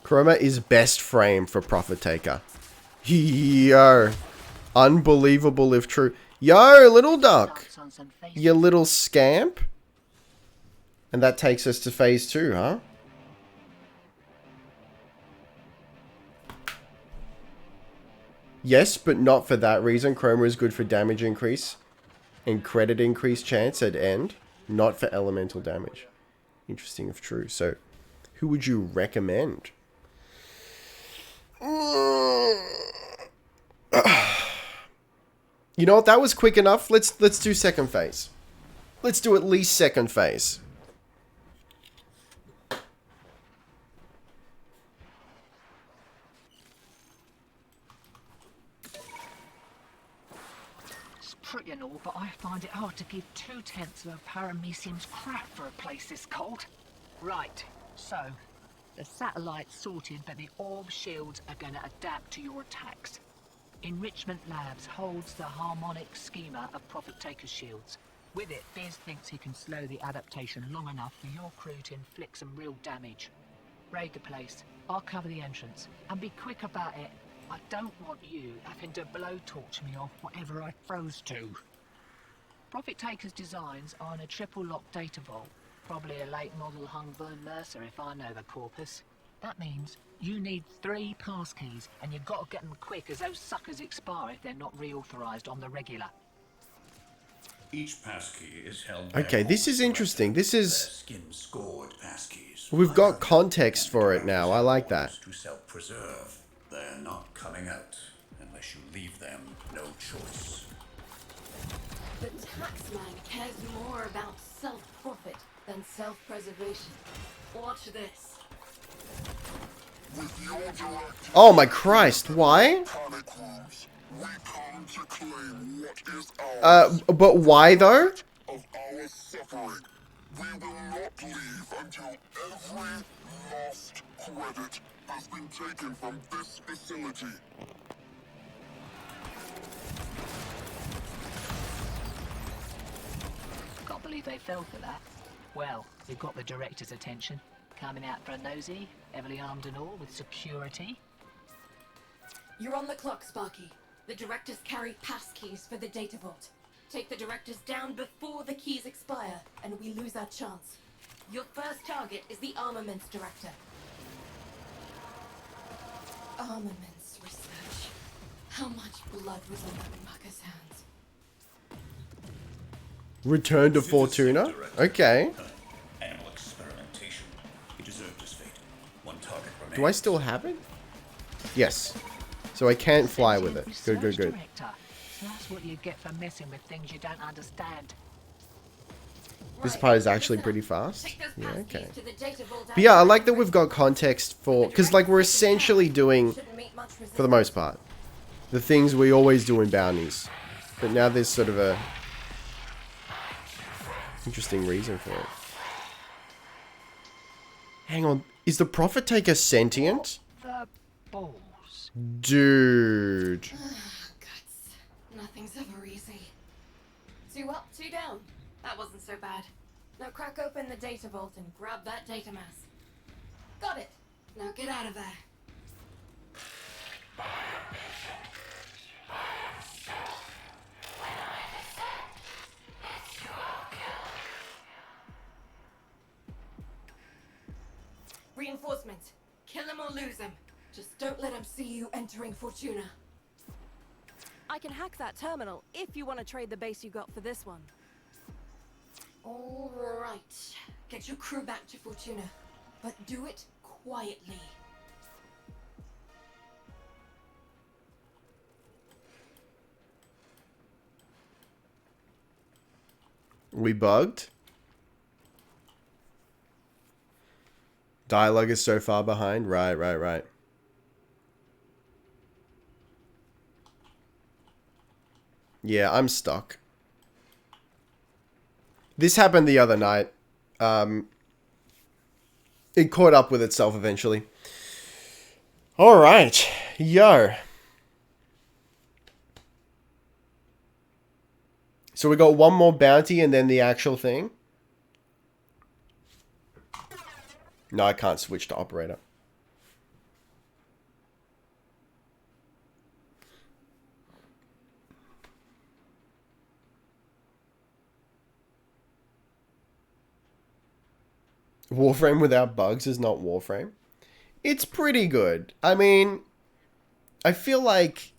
Chroma is best frame for Profit Taker. Yo. Unbelievable if true. Yo, little duck. You little scamp. And that takes us to phase 2, huh? Yes, but not for that reason. Chroma is good for damage increase and credit increase chance at end. Not for elemental damage. Interesting if true. So, who would you recommend? You know what? That was quick enough. Let's do second phase. Let's do at least second phase. It's pretty and all, but I find it hard to give 2/10 of a paramecium's crap for a place this cold. Right, so the satellite's sorted, but the orb shields are going to adapt to your attacks. Enrichment Labs holds the harmonic schema of Profit Taker shields. With it, Biz thinks he can slow the adaptation long enough for your crew to inflict some real damage. Raid the place. I'll cover the entrance. And be quick about it. I don't want you having to blowtorch me off whatever I froze to. Profit Taker's designs are in a triple lock data vault. Probably a late model hung Vern Mercer if I know the corpus. That means you need 3 passkeys, and you've got to get them quick as those suckers expire if they're not reauthorized on the regular. Each passkey is held by Okay, this is interesting. This is... skin-scored passkeys. We've got context for it now. I like that. To self-preserve. They're not coming out unless you leave them no choice. The taxman cares more about self-profit than self-preservation. Watch this. Oh my Christ, why? But why though? Of our suffering. We will not leave until every last credit has been taken from this facility. Can't believe they fell for that. Well, we've got the director's attention. Coming out for a nosy, heavily armed and all, with security. You're on the clock, Sparky. The directors carry passkeys for the data vault. Take the directors down before the keys expire, and we lose our chance. Your first target is the armaments director. Armaments research. How much blood was on that mucker's hands? Return to Fortuna? Okay. Animal experimentation. He deserved his fate. One target remains. Do I still have it? Yes. So I can't fly with it. Good, good, good. So that's what you get for messing with things you don't understand. This part is actually pretty fast. Yeah, okay. But yeah, I like that we've got context for... Because, like, we're essentially doing, for the most part, the things we always do in bounties. But now there's sort of a... interesting reason for it. Hang on. Is the Profit Taker sentient? The balls. Dude. Guts. Nothing's ever easy. 2 up, 2 down. That wasn't so bad. Now crack open the data vault and grab that data mass. Got it. Now get out of there. Reinforcements. Kill him or lose him. Just don't let him see you entering Fortuna. I can hack that terminal if you want to trade the base you got for this one. All right. Get your crew back to Fortuna, but do it quietly. We bugged? Dialogue is so far behind. Right. Yeah, I'm stuck. This happened the other night. It caught up with itself eventually. Alright. Yo. So we got one more bounty and then the actual thing. No, I can't switch to operator. Warframe without bugs is not Warframe. It's pretty good. I mean, I feel like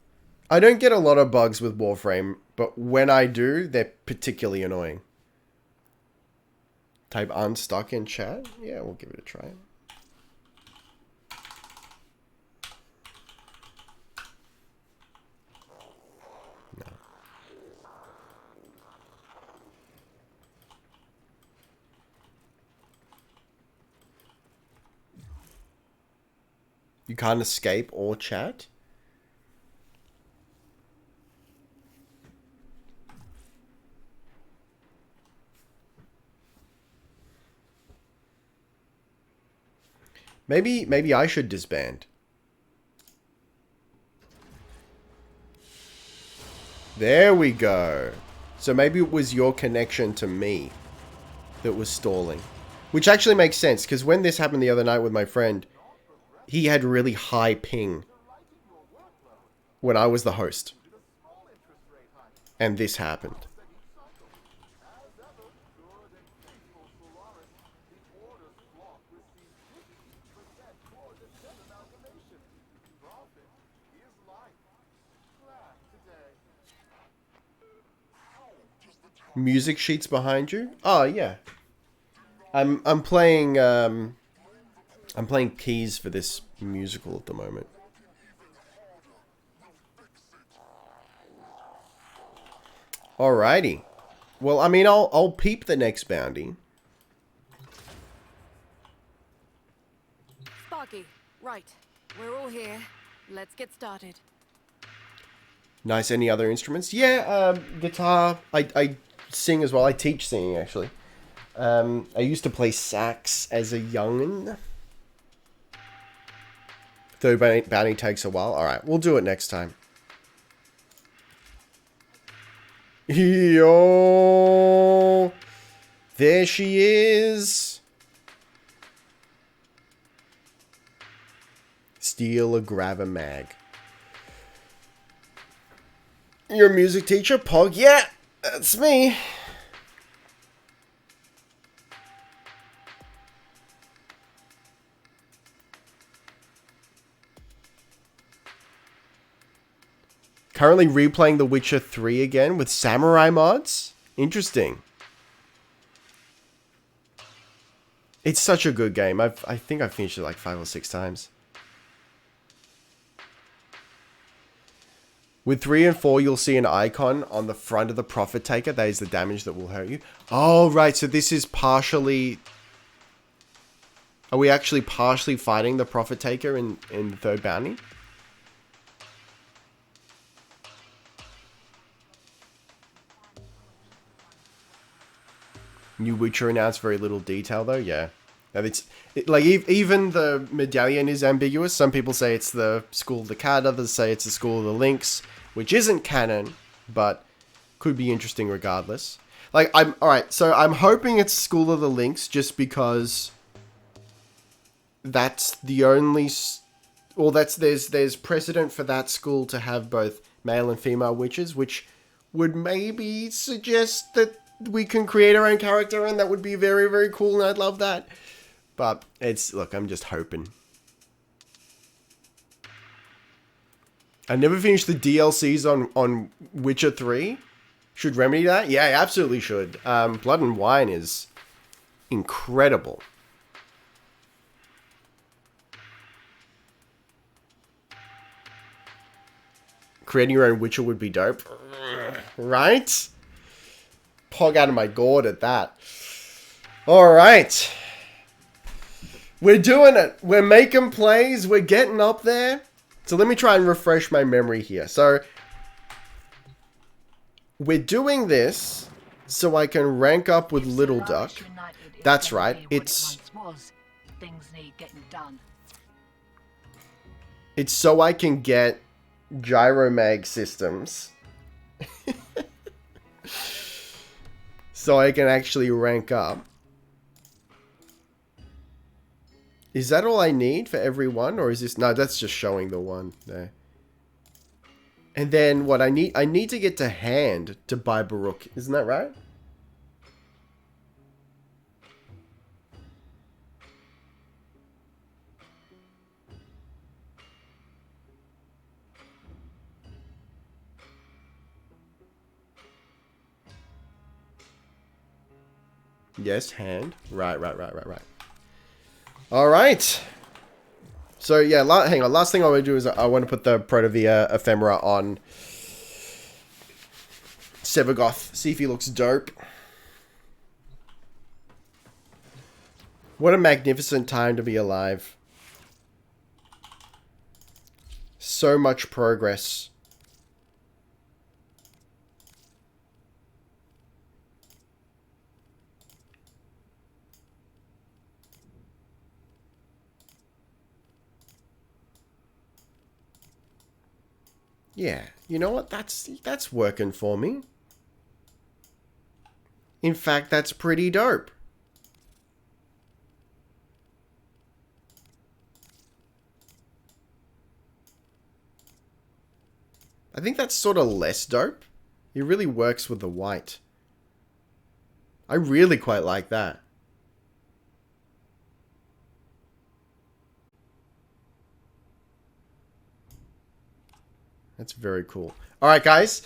I don't get a lot of bugs with Warframe, but when I do, they're particularly annoying. Type unstuck in chat? Yeah, we'll give it a try. No. You can't escape or chat? Maybe I should disband. There we go. So maybe it was your connection to me that was stalling. Which actually makes sense, because when this happened the other night with my friend, he had really high ping. when I was the host. And this happened. Music sheets behind you? Oh yeah. I'm playing keys for this musical at the moment. Alrighty. Well, I mean, I'll peep the next bounty. Sparky, right. We're all here. Let's get started. Nice. Any other instruments? Yeah, guitar. I sing as well. I teach singing, actually. I used to play sax as a young'un. Third bounty takes a while. Alright, we'll do it next time. Yo! There she is! Steal a grab a mag. Your music teacher, Pog? Yeah, that's me. Currently replaying The Witcher 3 again with samurai mods? Interesting. It's such a good game. I think I've finished it like 5 or 6 times. With 3 and 4, you'll see an icon on the front of the Prophet Taker. That is the damage that will hurt you. Oh, right. So this is partially... Are we actually partially fighting the Prophet Taker in the third bounty? New Witcher announced very little detail though, yeah. And even the medallion is ambiguous. Some people say it's the School of the Cat, others say it's the School of the Lynx, which isn't canon, but could be interesting regardless. Alright, so I'm hoping it's School of the Lynx just because that's the only... Well, there's precedent for that school to have both male and female witches, which would maybe suggest that we can create our own character, and that would be very, very cool, and I'd love that. But look, I'm just hoping. I never finished the DLCs on Witcher 3. Should remedy that? Yeah, I absolutely should. Blood and Wine is incredible. Creating your own Witcher would be dope. Right? Pog out of my gourd at that. Alright. We're doing it. We're making plays. We're getting up there. So let me try and refresh my memory here. So we're doing this so I can rank up with Little Duck. That's right. It's so I can get gyromag systems. So I can actually rank up. Is that all I need for every one? Or is this... No, that's just showing the one there. And then what I need to get to hand to buy Baruch. Isn't that right? Yes, hand. Right. Alright. So, yeah, hang on. Last thing I want to do is I want to put the Protavia Ephemera on SEVAGOTH. See if he looks dope. What a magnificent time to be alive. So much progress. Yeah, you know what? That's working for me. In fact, that's pretty dope. I think that's sort of less dope. He really works with the white. I really quite like that. That's very cool. Alright, guys.